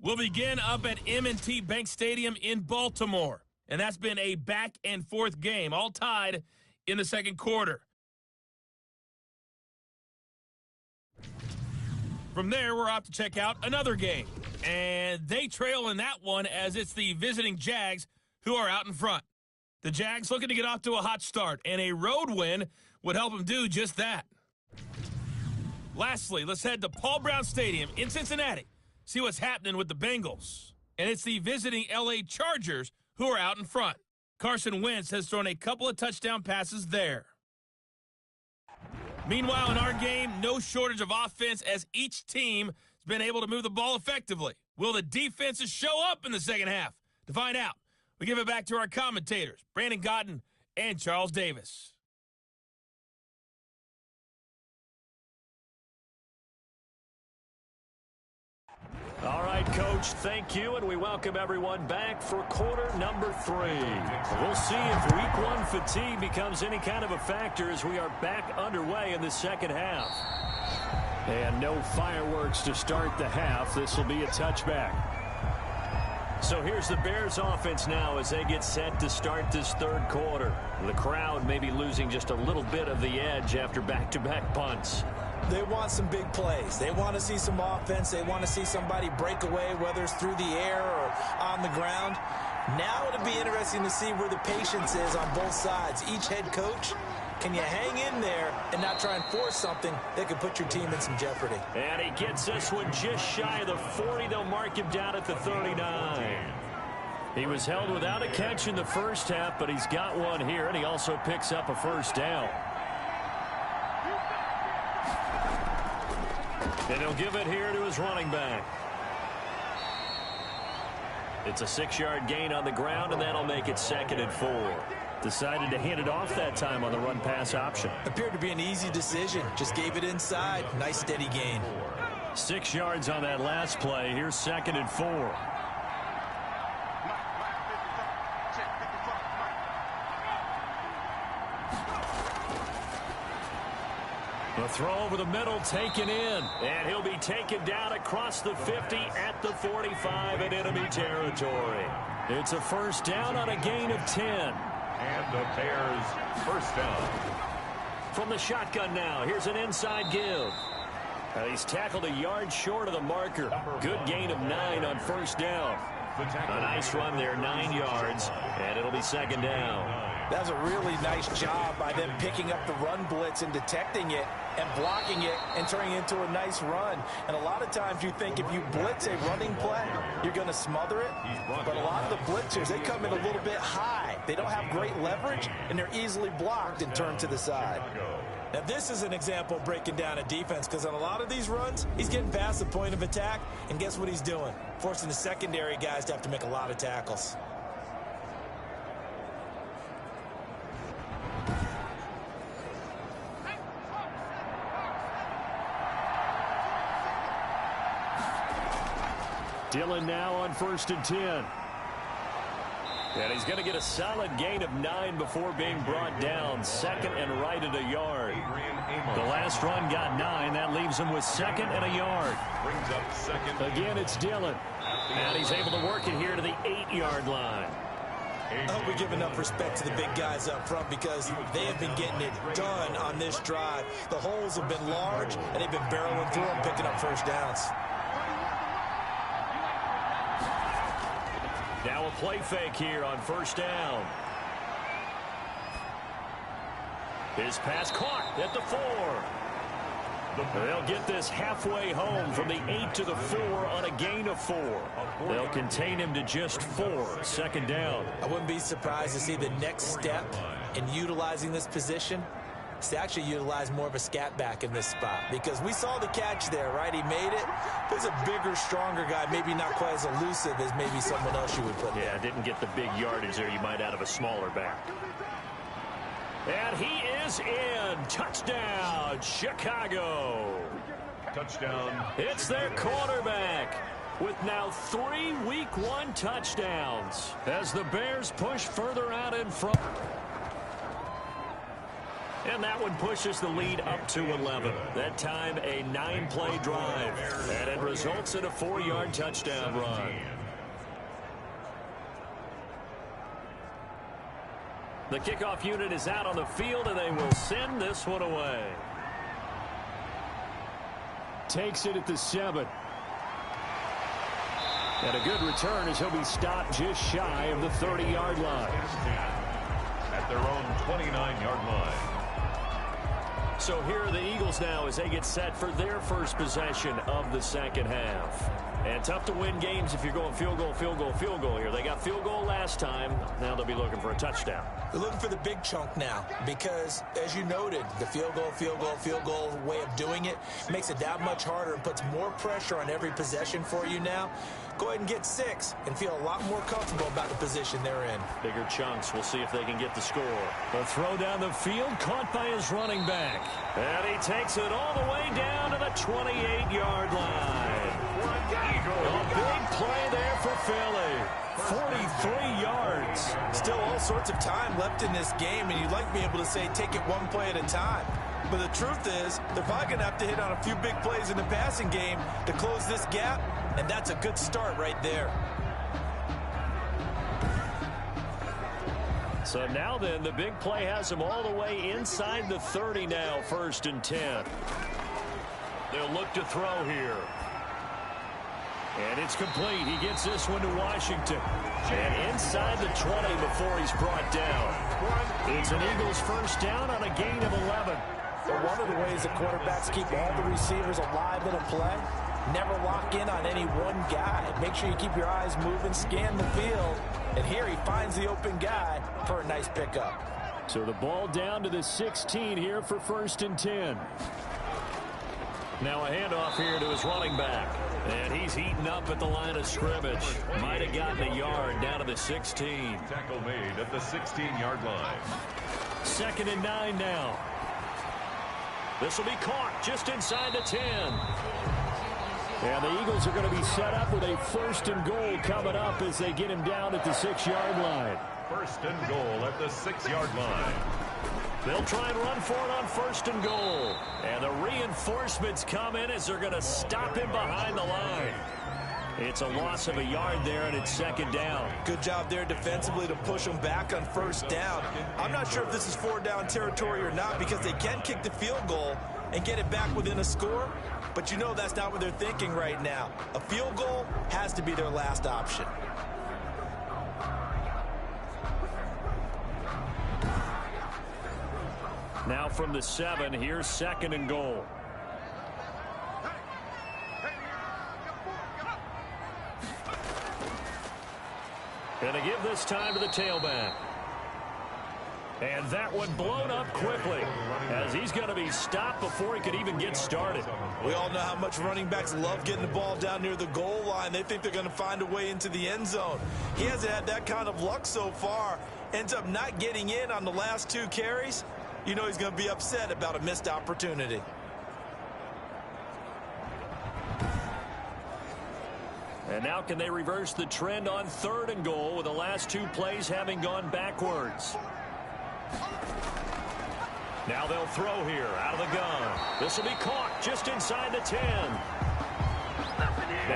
We'll begin up at M&T Bank Stadium in Baltimore. And that's been a back-and-forth game, all tied in the second quarter. From there, we're off to check out another game. And they trail in that one as it's the visiting Jags who are out in front. The Jags looking to get off to a hot start, and a road win would help them do just that. Lastly, let's head to Paul Brown Stadium in Cincinnati, see what's happening with the Bengals. And it's the visiting L.A. Chargers who are out in front. Carson Wentz has thrown a couple of touchdown passes there. Meanwhile, in our game, no shortage of offense as each team has been able to move the ball effectively. Will the defenses show up in the second half? To find out, we give it back to our commentators, Brandon Godden and Charles Davis. All right, Coach, thank you, and we welcome everyone back for quarter number 3. We'll see if week 1 fatigue becomes any kind of a factor as we are back underway in the second half. And no fireworks to start the half. This will be a touchback. So here's the Bears offense now as they get set to start this third quarter. The crowd may be losing just a little bit of the edge after back-to-back punts. They want some big plays. They want to see some offense. They want to see somebody break away, whether it's through the air or on the ground. Now it'll be interesting to see where the patience is on both sides. Each head coach, can you hang in there and not try and force something that could put your team in some jeopardy? And he gets this one just shy of the 40. They'll mark him down at the 39. He was held without a catch in the first half, but he's got one here, and he also picks up a first down. And he'll give it here to his running back. It's a 6-yard gain on the ground, and that'll make it 2nd and 4. Decided to hand it off that time on the run-pass option. Appeared to be an easy decision. Just gave it inside. Nice steady gain. 6 yards on that last play. Here's 2nd and 4. The throw over the middle taken in, and he'll be taken down across the 50 at the 45 in enemy territory. It's a first down on a gain of 10. And the Bears first down. From the shotgun now, here's an inside give. He's tackled a yard short of the marker. Good gain of 9 on first down. A nice run there, 9 yards, and it'll be 2nd down. That was a really nice job by them picking up the run blitz and detecting it and blocking it and turning it into a nice run. And a lot of times you think if you blitz a running play, you're going to smother it. But a lot of the blitzers, they come in a little bit high. They don't have great leverage, and they're easily blocked and turned to the side. Now, this is an example of breaking down a defense, because on a lot of these runs, he's getting past the point of attack, and guess what he's doing? Forcing the secondary guys to have to make a lot of tackles. Dillon now on 1st and 10. And he's going to get a solid gain of 9 before being brought down. 2nd and right at a yard. The last run got 9. That leaves him with 2nd and a yard. Brings up 2nd. Again, it's Dillon. And he's able to work it here to the 8-yard line. I hope we give enough respect to the big guys up front, because they have been getting it done on this drive. The holes have been large, and they've been barreling through them, picking up first downs. Now a play fake here on 1st down. His pass caught at the 4. They'll get this halfway home from the 8 to the 4 on a gain of 4. They'll contain him to just 4. 2nd down. I wouldn't be surprised to see the next step in utilizing this position is to actually utilize more of a scat back in this spot, because we saw the catch there, right? He made it. There's a bigger, stronger guy, maybe not quite as elusive as maybe someone else you would put there. Yeah, didn't get the big yardage there you might out of a smaller back. And he is in. Touchdown, Chicago. Touchdown. It's their quarterback with now 3 Week 1 touchdowns as the Bears push further out in front. And that one pushes the lead up to 11. That time a 9-play drive. And it results in a 4-yard touchdown run. The kickoff unit is out on the field, and they will send this one away. Takes it at the 7. And a good return as he'll be stopped just shy of the 30-yard line. At their own 29-yard line. So here are the Eagles now as they get set for their first possession of the 2nd half. And tough to win games if you're going field goal, field goal, field goal here. They got field goal last time. Now they'll be looking for a touchdown. They're looking for the big chunk now, because, as you noted, the field goal way of doing it makes it that much harder and puts more pressure on every possession for you now. Go ahead and get 6 and feel a lot more comfortable about the position they're in. Bigger chunks. We'll see if they can get the score. The throw down the field, caught by his running back. And he takes it all the way down to the 28-yard line. A big play there for Philly. 43 yards. Still all sorts of time left in this game, and you'd like being able to say take it one play at a time. But the truth is, they're probably going to have to hit on a few big plays in the passing game to close this gap, and that's a good start right there. So now then, the big play has him all the way inside the 30 now, 1st and 10. They'll look to throw here. And it's complete. He gets this one to Washington. And inside the 20 before he's brought down. It's an Eagles first down on a gain of 11. But one of the ways the quarterbacks keep all the receivers alive in a play, never lock in on any one guy. Make sure you keep your eyes moving, scan the field. And here he finds the open guy for a nice pickup. So the ball down to the 16 here for 1st and 10. Now a handoff here to his running back. And he's heating up at the line of scrimmage. Might have gotten a yard down to the 16. Tackle made at the 16-yard line. 2nd and 9 now. This will be caught just inside the 10. And the Eagles are going to be set up with a 1st and goal coming up as they get him down at the 6-yard line. 1st and goal at the 6-yard line. They'll try and run for it on 1st and goal. And the reinforcements come in as they're going to stop him behind the line. It's a loss of a yard there, and it's 2nd down. Good job there defensively to push them back on 1st down. I'm not sure if this is 4-down territory or not, because they can kick the field goal and get it back within a score. But you know that's not what they're thinking right now. A field goal has to be their last option. Now from the 7, here's 2nd and goal. And they give this time to the tailback. And that one blown up quickly, as he's going to be stopped before he could even get started. We all know how much running backs love getting the ball down near the goal line. They think they're going to find a way into the end zone. He hasn't had that kind of luck so far. Ends up not getting in on the last 2 carries. You know he's going to be upset about a missed opportunity. And now can they reverse the trend on 3rd and goal with the last 2 plays having gone backwards? Now they'll throw here out of the gun. This will be caught just inside the 10.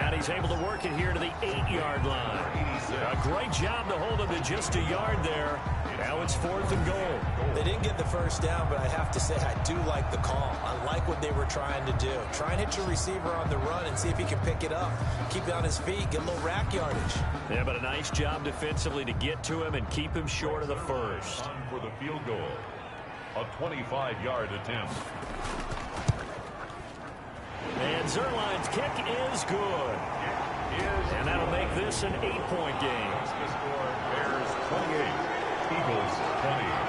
And he's able to work it here to the 8-yard line. A great job to hold him to just a yard there. Now it's 4th and goal. They didn't get the first down, but I have to say I do like the call. I like what they were trying to do. Try and hit your receiver on the run and see if he can pick it up. Keep it on his feet, get a little rack yardage. Yeah, but a nice job defensively to get to him and keep him short of the first. For the field goal, a 25-yard attempt. And Zerline's kick is good. And that'll make this an 8-point game. The score, Bears 28, Eagles 20.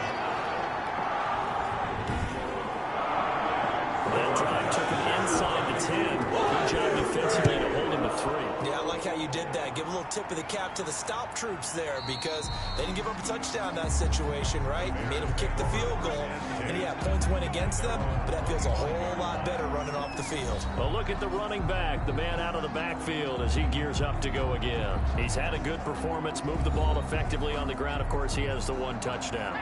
That drive took him inside the 10. Good job defensively to hold him to 3. Yeah, I like how you did that. Give a little tip of the cap to the stop troops there because they didn't give up a touchdown in that situation, right? You made them kick the field goal. And yeah, points went against them, but that feels a whole lot better running off the field. Well, look at the running back, the man out of the backfield as he gears up to go again. He's had a good performance, moved the ball effectively on the ground. Of course, he has the 1 touchdown.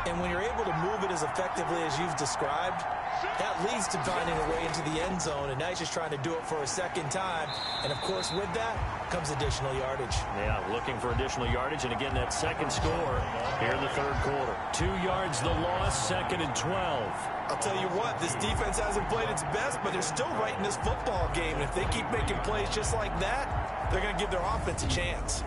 And when you're able to move it as effectively as you've described, that leads to finding a way into the end zone, and now he's just trying to do it for a second time. And, of course, with that comes additional yardage. Yeah, looking for additional yardage, and again, that second score here in the 3rd quarter. 2 yards the loss, 2nd and 12. I'll tell you what, this defense hasn't played its best, but they're still right in this football game. And if they keep making plays just like that, they're going to give their offense a chance.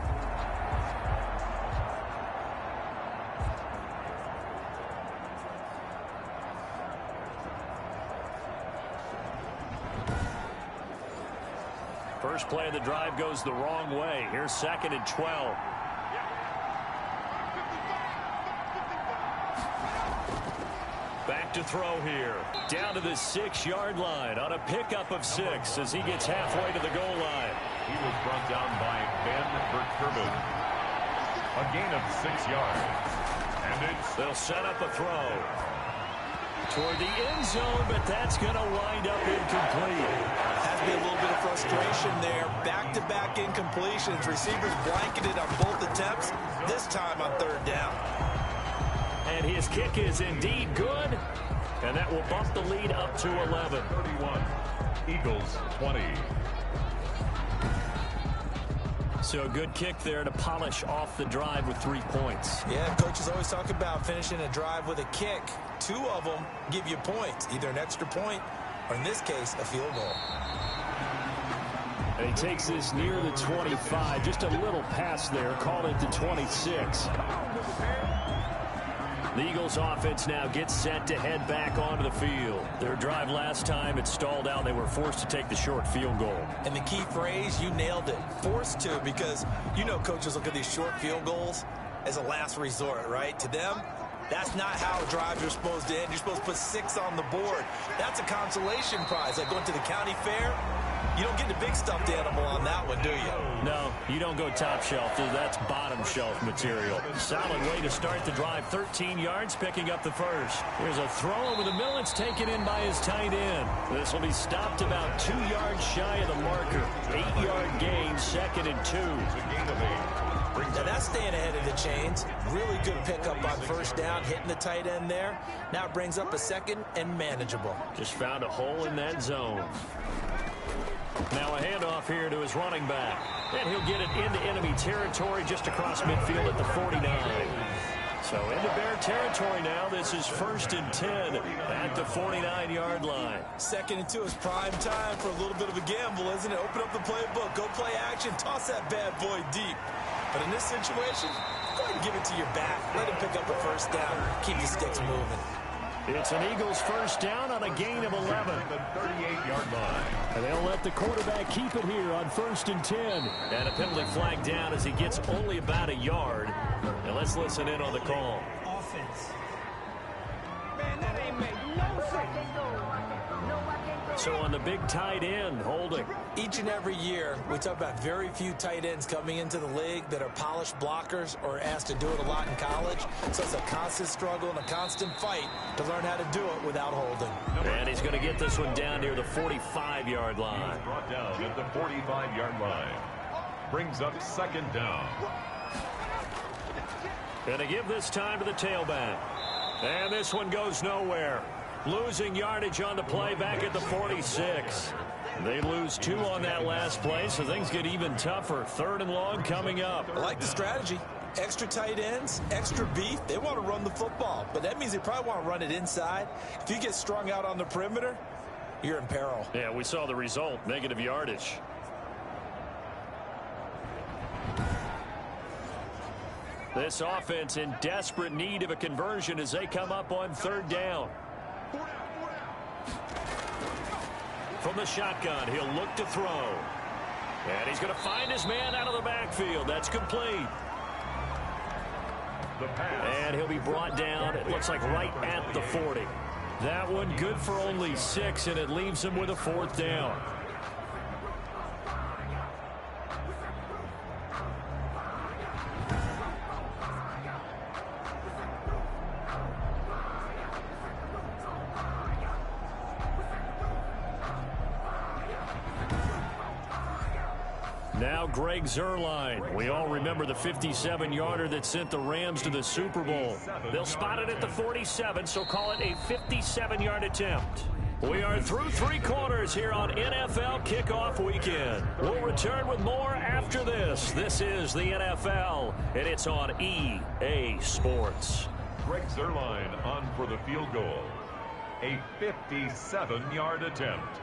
First play of the drive goes the wrong way. Here's 2nd and 12. Back to throw here. Down to the 6-yard line on a pickup of 6 as he gets halfway to the goal line. He was brought down by Ben Burkirby. A gain of 6 yards. And they'll set up a throw toward the end zone, but that's going to wind up incomplete. Has to be a little bit of frustration there. Back-to-back incompletions. Receivers blanketed on both attempts, this time on 3rd down. And his kick is indeed good, and that will bump the lead up to 11. 31, Eagles 20. So a good kick there to polish off the drive with 3 points. Yeah, coaches always talk about finishing a drive with a kick. 2 of them give you points, either an extra point or, in this case, a field goal. And he takes this near the 25, just a little pass there, called it to 26. The Eagles offense now gets set to head back onto the field. Their drive last time, it stalled out. They were forced to take the short field goal. And the key phrase, you nailed it. Forced to, because you know coaches look at these short field goals as a last resort, right? To them, that's not how drives are supposed to end. You're supposed to put 6 on the board. That's a consolation prize. Like going to the county fair, you don't get the big stuffed animal on that one, do you? No, you don't go top shelf. That's bottom shelf material. Solid way to start the drive. 13 yards, picking up the first. Here's a throw over the middle. It's taken in by his tight end. This will be stopped about 2 yards shy of the marker. 8-yard gain, 2nd and 2. Now that's staying ahead of the chains. Really good pickup on 1st down, hitting the tight end there. Now it brings up a 2nd and manageable. Just found a hole in that zone. Now a handoff here to his running back. And he'll get it into enemy territory just across midfield at the 49. So into Bear territory now. This is 1st and 10 at the 49-yard line. 2nd and 2 is prime time for a little bit of a gamble, isn't it? Open up the playbook, go play action, toss that bad boy deep. But in this situation, go ahead and give it to your back. Let him pick up a 1st down. Keep the sticks moving. It's an Eagles 1st down on a gain of 11. The 38-yard line. And they'll let the quarterback keep it here on 1st and 10. And a penalty flag down as he gets only about a yard. And let's listen in on the call. Offense So on the big tight end, holding. Each and every year, we talk about very few tight ends coming into the league that are polished blockers or asked to do it a lot in college. So it's a constant struggle and a constant fight to learn how to do it without holding. And he's going to get this one down near the 45-yard line. He's brought down at the 45-yard line. Brings up second down. Going to give this time to the tailback. And this one goes nowhere. Losing yardage on the play back at the 46. They lose 2 on that last play, so things get even tougher. 3rd and long coming up. I like the strategy. Extra tight ends, extra beef. They want to run the football, but that means they probably want to run it inside. If you get strung out on the perimeter, you're in peril. Yeah, we saw the result. Negative yardage. This offense in desperate need of a conversion as they come up on 3rd down. From the shotgun, he'll look to throw. And he's going to find his man out of the backfield. That's complete. And he'll be brought down, it looks like right at the 40. That one good for only 6, and it leaves him with a 4th down. Now Greg Zuerlein. We all remember the 57-yarder that sent the Rams to the Super Bowl. They'll spot it at the 47, so call it a 57-yard attempt. We are through 3 quarters here on NFL Kickoff Weekend. We'll return with more after this. This is the NFL, and it's on EA Sports. Greg Zuerlein on for the field goal. A 57-yard attempt.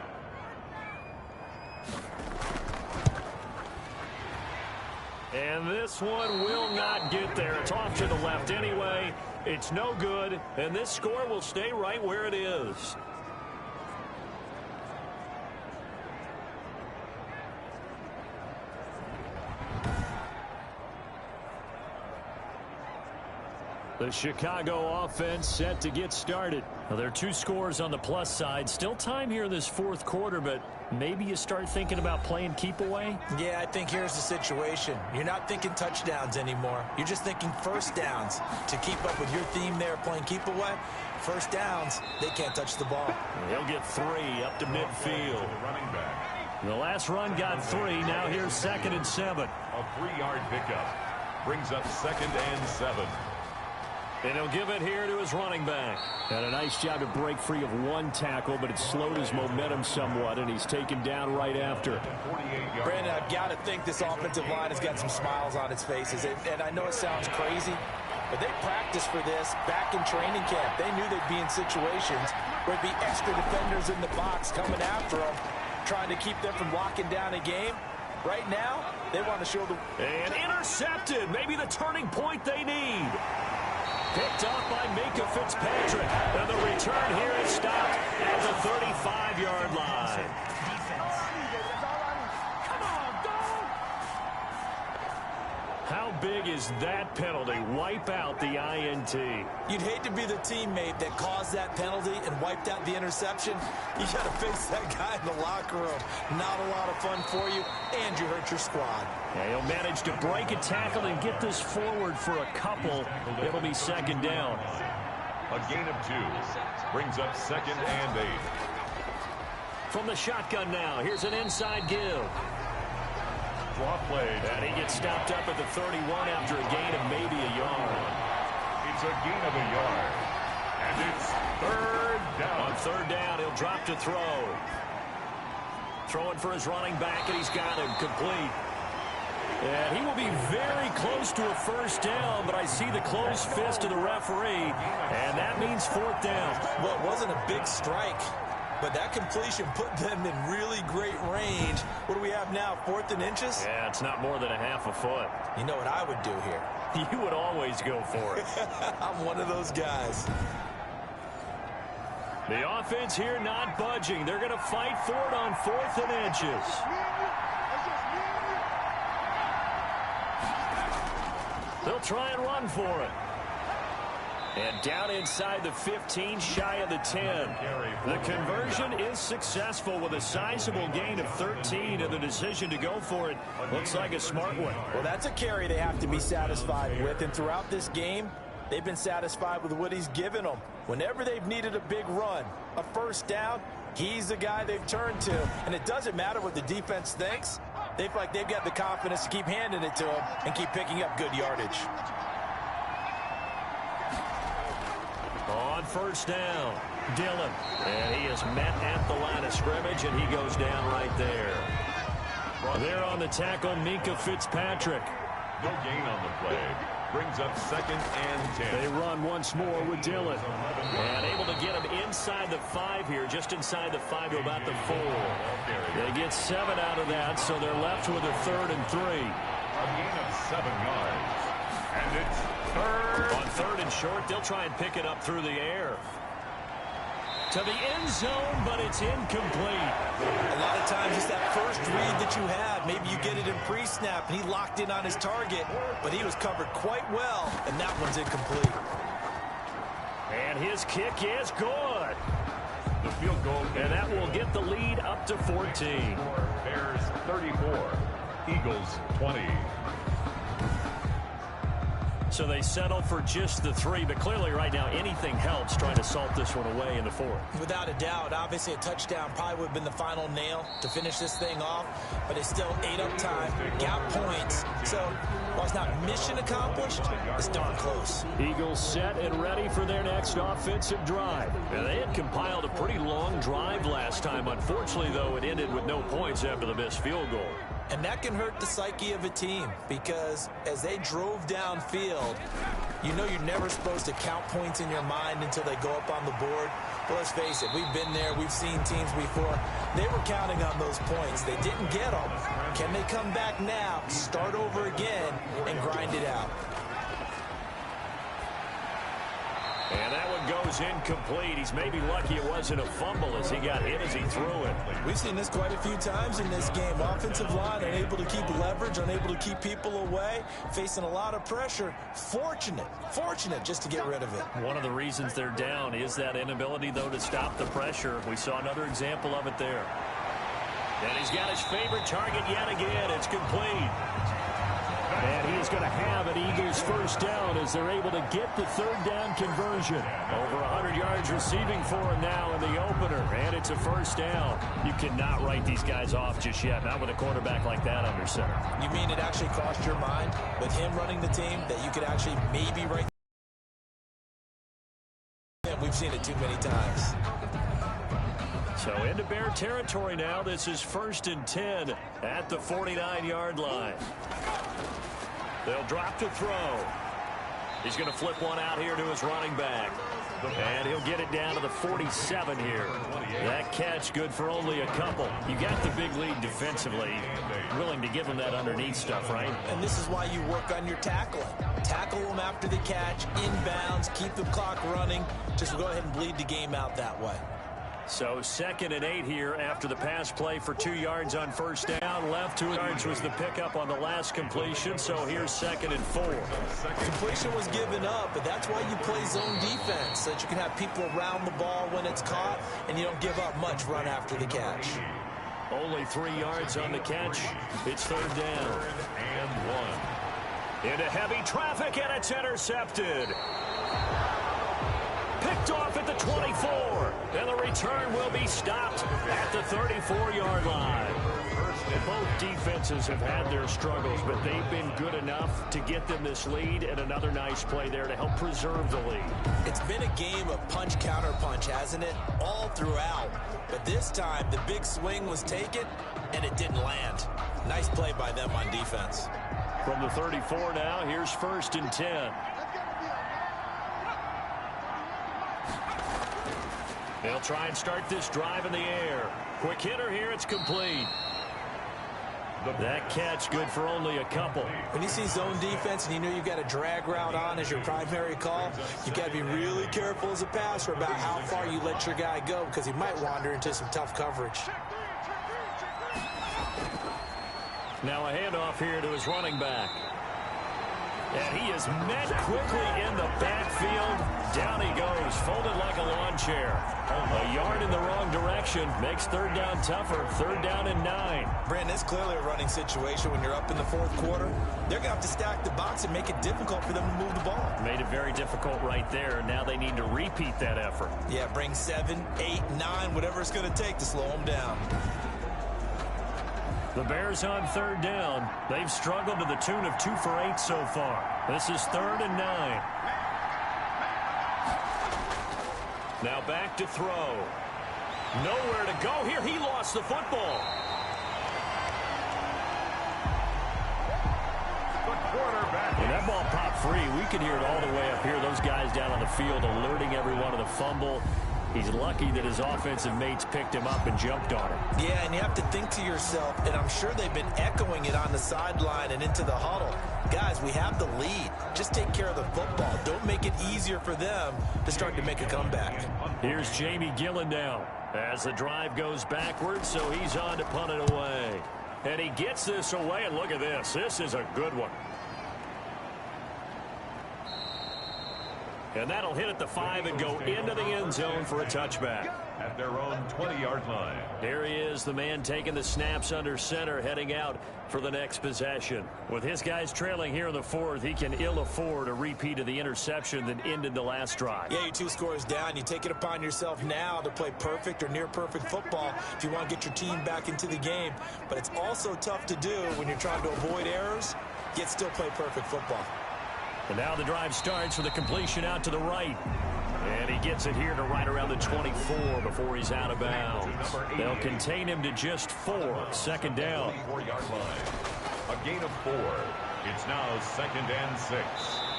And this one will not get there. It's off to the left anyway. It's no good, and this score will stay right where it is. The Chicago offense set to get started. Well, there are 2 scores on the plus side. Still time here in this 4th quarter, but maybe you start thinking about playing keep away? Yeah, I think here's the situation. You're not thinking touchdowns anymore. You're just thinking first downs. To keep up with your theme there, playing keep away, first downs, they can't touch the ball. He'll get 3 up to midfield. The last run got 3. Now here's 2nd and 7. A 3-yard pickup. Brings up 2nd and 7. And he'll give it here to his running back. And a nice job to break free of 1 tackle, but it slowed his momentum somewhat, and he's taken down right after. Brandon, I've got to think this offensive line has got some smiles on its faces. And I know it sounds crazy, but they practiced for this back in training camp. They knew they'd be in situations where there'd be extra defenders in the box coming after them, trying to keep them from locking down a game. Right now, they want to show the... And intercepted. Maybe the turning point they need. Picked off by Minka Fitzpatrick. And the return here is stopped at the 35-yard line. How big is that penalty? Wipe out the INT. You'd hate to be the teammate that caused that penalty and wiped out the interception. You got to face that guy in the locker room. Not a lot of fun for you, and you hurt your squad. Yeah, he'll manage to break a tackle and get this forward for a couple. It'll be 2nd down. A gain of 2. Brings up 2nd and 8. From the shotgun now, here's an inside give. Draw play. And he gets stopped up at the 31 after a gain of maybe a yard. It's a gain of a yard. And it's 3rd down. On 3rd down, he'll drop to throw. Throwing for his running back, and he's got him complete. And he will be very close to a 1st down, but I see the closed fist of the referee, and that means 4th down. Well, it wasn't a big strike, but that completion put them in really great range. What do we have now, 4th and inches? Yeah, it's not more than a half a foot. You know what I would do here? You would always go for it. I'm one of those guys. The offense here not budging. They're going to fight for it on 4th and inches. They'll try and run for it. And down inside the 15, shy of the 10. The conversion is successful with a sizable gain of 13, and the decision to go for it looks like a smart one. Well, that's a carry they have to be satisfied with, and throughout this game, they've been satisfied with what he's given them. Whenever they've needed a big run, a first down, he's the guy they've turned to. And it doesn't matter what the defense thinks. They feel like they've got the confidence to keep handing it to him and keep picking up good yardage. On first down, Dillon. And he is met at the line of scrimmage, and he goes down right there. There on the tackle, Minkah Fitzpatrick. No gain on the play. Brings up 2nd and 10. They run once more with Dillon. And able to get him inside the 5 here, just inside the 5 to about the 4. They get 7 out of that, so they're left with a 3rd and 3. A gain of 7 yards. And it's 3rd. On 3rd and short, they'll try and pick it up through the air. To the end zone, but it's incomplete. A lot of times it's that first read that you have. Maybe you get it in pre-snap, and he locked in on his target, but he was covered quite well, and that one's incomplete. And his kick is good. The field goal. And that will get the lead up to 14. Bears 34. Eagles 20. So they settle for just the 3, but clearly right now anything helps trying to salt this one away in the 4th. Without a doubt, obviously a touchdown probably would have been the final nail to finish this thing off, but it's still ate up time, got points. So while it's not mission accomplished, it's darn close. Eagles set and ready for their next offensive drive. And they had compiled a pretty long drive last time. Unfortunately, though, it ended with no points after the missed field goal. And that can hurt the psyche of a team because as they drove downfield, you know you're never supposed to count points in your mind until they go up on the board. But let's face it, we've been there. We've seen teams before. They were counting on those points. They didn't get them. Can they come back now, start over again, and grind it out? And that one goes incomplete. He's maybe lucky it wasn't a fumble as he got hit as he threw it. We've seen this quite a few times in this game. Offensive line unable to keep leverage, unable to keep people away, facing a lot of pressure. Fortunate just to get rid of it. One of the reasons they're down is that inability, though, to stop the pressure. We saw another example of it there. And he's got his favorite target yet again. It's complete. And he is going to have an Eagles first down as they're able to get the 3rd down conversion. Over 100 yards receiving for him now in the opener. And it's a first down. You cannot write these guys off just yet, not with a quarterback like that under center. You mean it actually crossed your mind with him running the team that you could actually maybe write? We've seen it too many times. So into Bear territory now. This is 1st and 10 at the 49-yard line. They'll drop to throw. He's going to flip one out here to his running back. And he'll get it down to the 47 here. That catch good for only a couple. You got the big lead defensively. Willing to give him that underneath stuff, right? And this is why you work on your tackling. Tackle them after the catch, inbounds, keep the clock running. Just go ahead and bleed the game out that way. So 2nd and 8 here after the pass play for 2 yards on first down. Left 2 yards was the pickup on the last completion. So here's 2nd and 4. Completion was given up, but that's why you play zone defense, so that you can have people around the ball when it's caught, and you don't give up much run after the catch. Only 3 yards on the catch. It's 3rd down. And 1. Into heavy traffic, and it's intercepted. Picked off at the 24, and the return will be stopped at the 34-yard line. Both defenses have had their struggles, but they've been good enough to get them this lead, and another nice play there to help preserve the lead. It's been a game of punch-counter-punch, hasn't it? All throughout. But this time, the big swing was taken, and it didn't land. Nice play by them on defense. From the 34 now, here's 1st and 10. They'll try and start this drive in the air. Quick hitter here, it's complete. That catch good for only a couple. When you see zone defense and you know you've got a drag route on as your primary call, you've got to be really careful as a passer about how far you let your guy go because he might wander into some tough coverage. Now a handoff here to his running back. And he is met quickly in the backfield. Down he goes, folded like a lawn chair. A yard in the wrong direction makes third down tougher. Third down and 9. Brandon, it's clearly a running situation when you're up in the fourth quarter. They're going to have to stack the box and make it difficult for them to move the ball. Made it very difficult right there. Now they need to repeat that effort. Yeah, bring 7, 8, 9, whatever it's going to take to slow them down. The Bears on third down. They've struggled to the tune of 2 for 8 so far. This is third and 9. Now back to throw. Nowhere to go here. He lost the football. And that ball popped free. We could hear it all the way up here. Those guys down on the field alerting everyone of the fumble. He's lucky that his offensive mates picked him up and jumped on him. Yeah, and you have to think to yourself, and I'm sure they've been echoing it on the sideline and into the huddle. Guys, we have the lead. Just take care of the football. Don't make it easier for them to start to make a comeback. Here's Jamie Gillen now as the drive goes backwards, so he's on to punt it away. And he gets this away, and look at this. This is a good one. And that'll hit at the 5 and go into the end zone for a touchback. At their own 20-yard line. Here he is, the man taking the snaps under center, heading out for the next possession. With his guys trailing here in the fourth, he can ill afford a repeat of the interception that ended the last drive. Yeah, you're 2 scores down. You take it upon yourself now to play perfect or near perfect football if you want to get your team back into the game. But it's also tough to do when you're trying to avoid errors, yet still play perfect football. And now the drive starts with a completion out to the right. And he gets it here to right around the 24 before he's out of bounds. They'll contain him to just 4. Second down. 24-yard line. A gain of 4. It's now second and 6.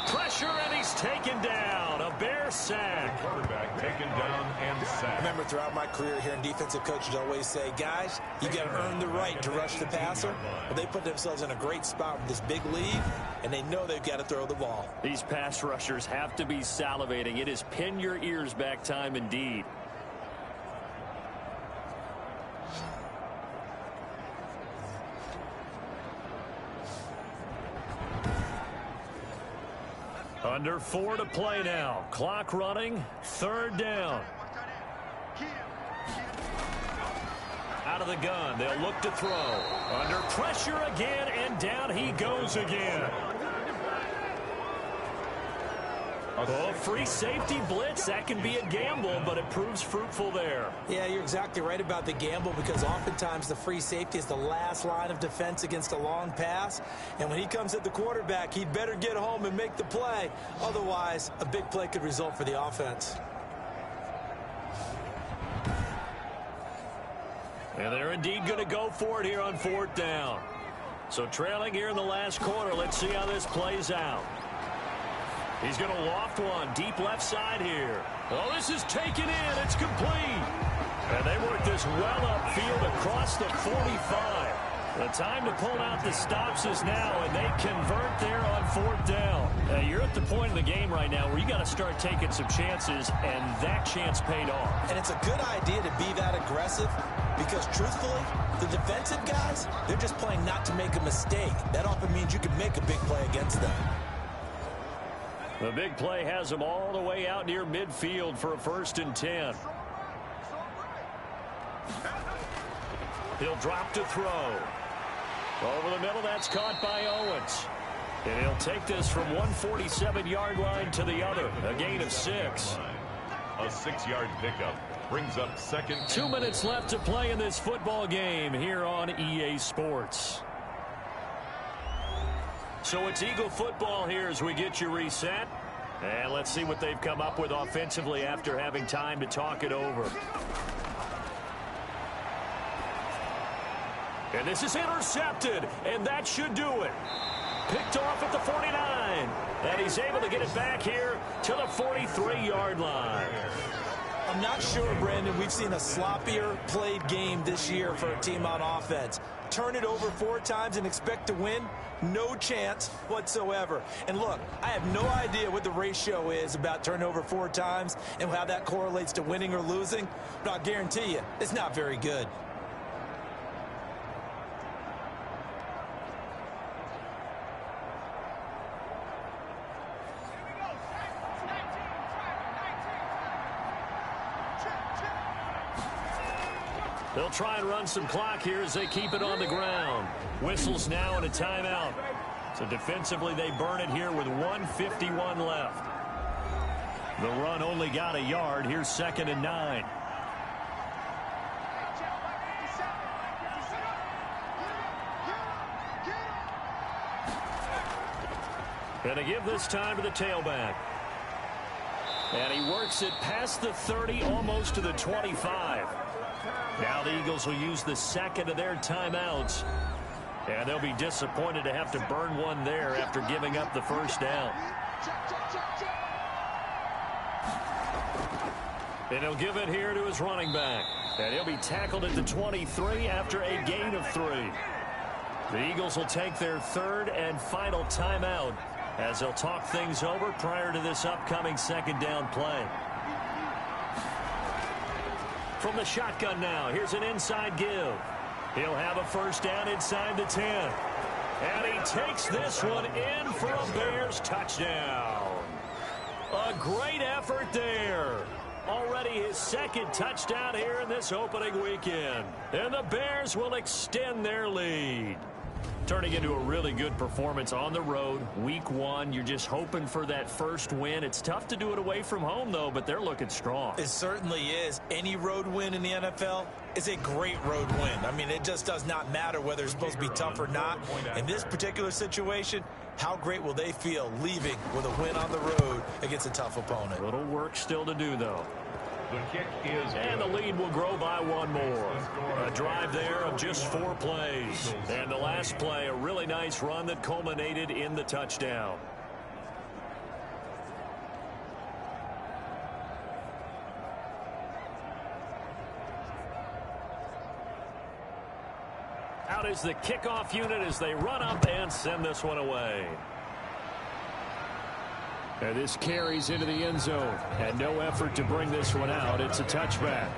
Pressure, and he's taken down. A Bear sack. Quarterback taken down and sacked. Remember, throughout my career here in defensive coaches always say, guys, you got to earn the right to rush the passer. But they put themselves in a great spot with this big lead, and they know they've got to throw the ball. These pass rushers have to be salivating. It is pin your ears back time indeed. Under 4 to play now. Clock running. Third down. Out of the gun. They'll look to throw. Under pressure again, and down he goes again. Oh, free safety blitz. That can be a gamble, but it proves fruitful there. Yeah, you're exactly right about the gamble because oftentimes the free safety is the last line of defense against a long pass. And when he comes at the quarterback, he'd better get home and make the play. Otherwise, a big play could result for the offense. And they're indeed going to go for it here on fourth down. So trailing here in the last quarter, let's see how this plays out. He's going to loft one deep left side here. Oh, this is taken in. It's complete. And they work this well upfield across the 45. The time to pull out the stops is now, and they convert there on fourth down. You're at the point of the game right now where you got to start taking some chances, and that chance paid off. And it's a good idea to be that aggressive because, truthfully, the defensive guys, they're just playing not to make a mistake. That often means you can make a big play against them. The big play has them all the way out near midfield for a 1st and 10. He'll drop to throw. Over the middle, that's caught by Owens. And he'll take this from 147-yard line to the other. A gain of 6. A 6-yard pickup brings up second. 2 minutes left to play in this football game here on EA Sports. So it's Eagle football here as we get you reset. And let's see what they've come up with offensively after having time to talk it over. And this is intercepted, and that should do it. Picked off at the 49. And he's able to get it back here to the 43-yard line. I'm not sure, Brandon, we've seen a sloppier played game this year for a team on offense. Turn it over 4 times and expect to win? No chance whatsoever. And look, I have no idea what the ratio is about turning over 4 times and how that correlates to winning or losing, but I'll guarantee you, it's not very good. They'll try and run some clock here as they keep it on the ground. Whistles now and a timeout. So defensively, they burn it here with 1:51 left. The run only got a yard. Here's 2nd and 9. And to give this time to the tailback. And he works it past the 30, almost to the 25. Now the Eagles will use the second of their timeouts. And they'll be disappointed to have to burn one there after giving up the first down. And he'll give it here to his running back. And he'll be tackled at the 23 after a gain of 3. The Eagles will take their 3rd and final timeout as they'll talk things over prior to this upcoming 2nd down play. From the shotgun now, here's an inside give. He'll have a first down inside the 10. And he takes this one in for a Bears touchdown. A great effort there. Already his 2nd touchdown here in this opening weekend. And the Bears will extend their lead. Turning into a really good performance on the road. Week 1, you're just hoping for that first win. It's tough to do it away from home, though, but they're looking strong. It certainly is. Any road win in the NFL is a great road win. I mean, it just does not matter whether it's supposed to be tough or not. In this particular situation, how great will they feel leaving with a win on the road against a tough opponent? Little work still to do, though. The kick is and the lead will grow by 1 more. A drive there of just 4 plays. And the last play, a really nice run that culminated in the touchdown. Out is the kickoff unit as they run up and send this one away. And this carries into the end zone. And no effort to bring this one out. It's a touchback.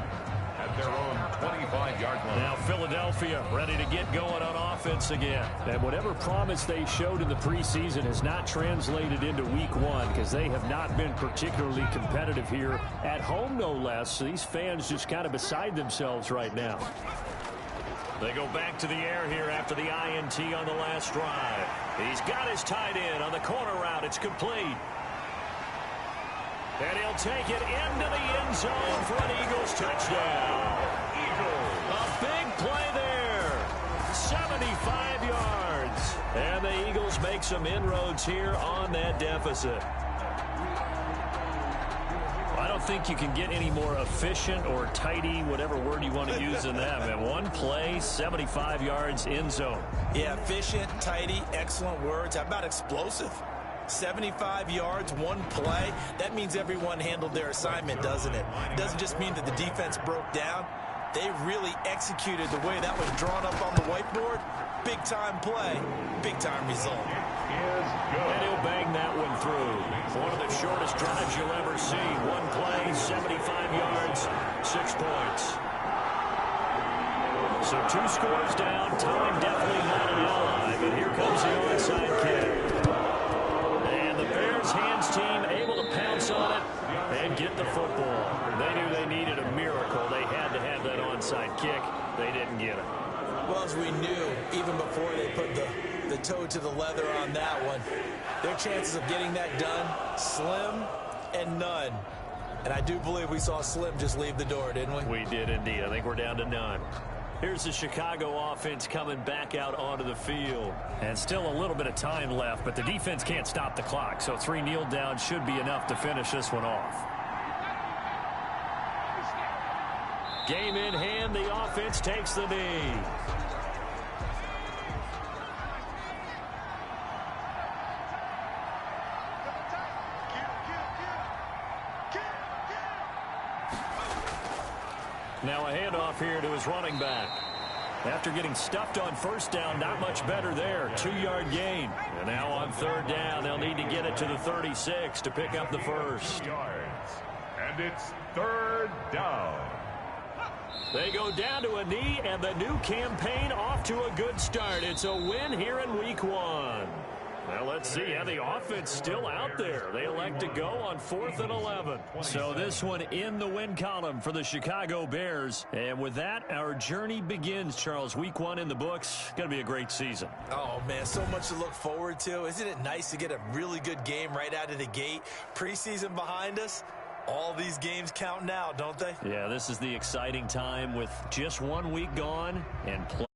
At their own 25-yard line. Now Philadelphia ready to get going on offense again. And whatever promise they showed in the preseason has not translated into week 1 because they have not been particularly competitive here at home, no less. So these fans just kind of beside themselves right now. They go back to the air here after the INT on the last drive. He's got his tight end on the corner route. It's complete. And he'll take it into the end zone for an Eagles touchdown. A big play there. 75 yards. And the Eagles make some inroads here on that deficit. I don't think you can get any more efficient or tidy, whatever word you want to use in that. Man, 1 play, 75 yards, end zone. Yeah, efficient, tidy, excellent words. How about explosive? 75 yards, 1 play. That means everyone handled their assignment, doesn't it? It doesn't just mean that the defense broke down. They really executed the way that was drawn up on the whiteboard. Big-time play, big-time result. And he'll bang that one through. One of the shortest drives you'll ever see. 1 play, 75 yards, 6 points. So 2 scores down. Time definitely not an ally. But here comes the onside kick. And the Bears hands team able to pounce on it and get the football. They knew they needed a miracle. They had to have that onside kick. They didn't get it. Well, as we knew, even before they put the toe to the leather on that one, their chances of getting that done, slim and none. And I do believe we saw Slim just leave the door, didn't we? We did indeed. I think we're down to none. Here's the Chicago offense coming back out onto the field. And still a little bit of time left, but the defense can't stop the clock. So 3 kneel downs should be enough to finish this one off. Game in hand, the offense takes the knee. Now a handoff here to his running back. After getting stuffed on first down, not much better there. 2-yard gain. And now on 3rd down, they'll need to get it to the 36 to pick up the first. Yards. And it's 3rd down. They go down to a knee, and the new campaign off to a good start. It's a win here in week 1. Well, let's see. Yeah, the offense still out there. They elect to go on 4th and 11. So this one in the win column for the Chicago Bears. And with that, our journey begins, Charles. Week 1 in the books. Going to be a great season. Oh, man, so much to look forward to. Isn't it nice to get a really good game right out of the gate? Preseason behind us. All these games count now, don't they? Yeah, this is the exciting time with just 1 week gone and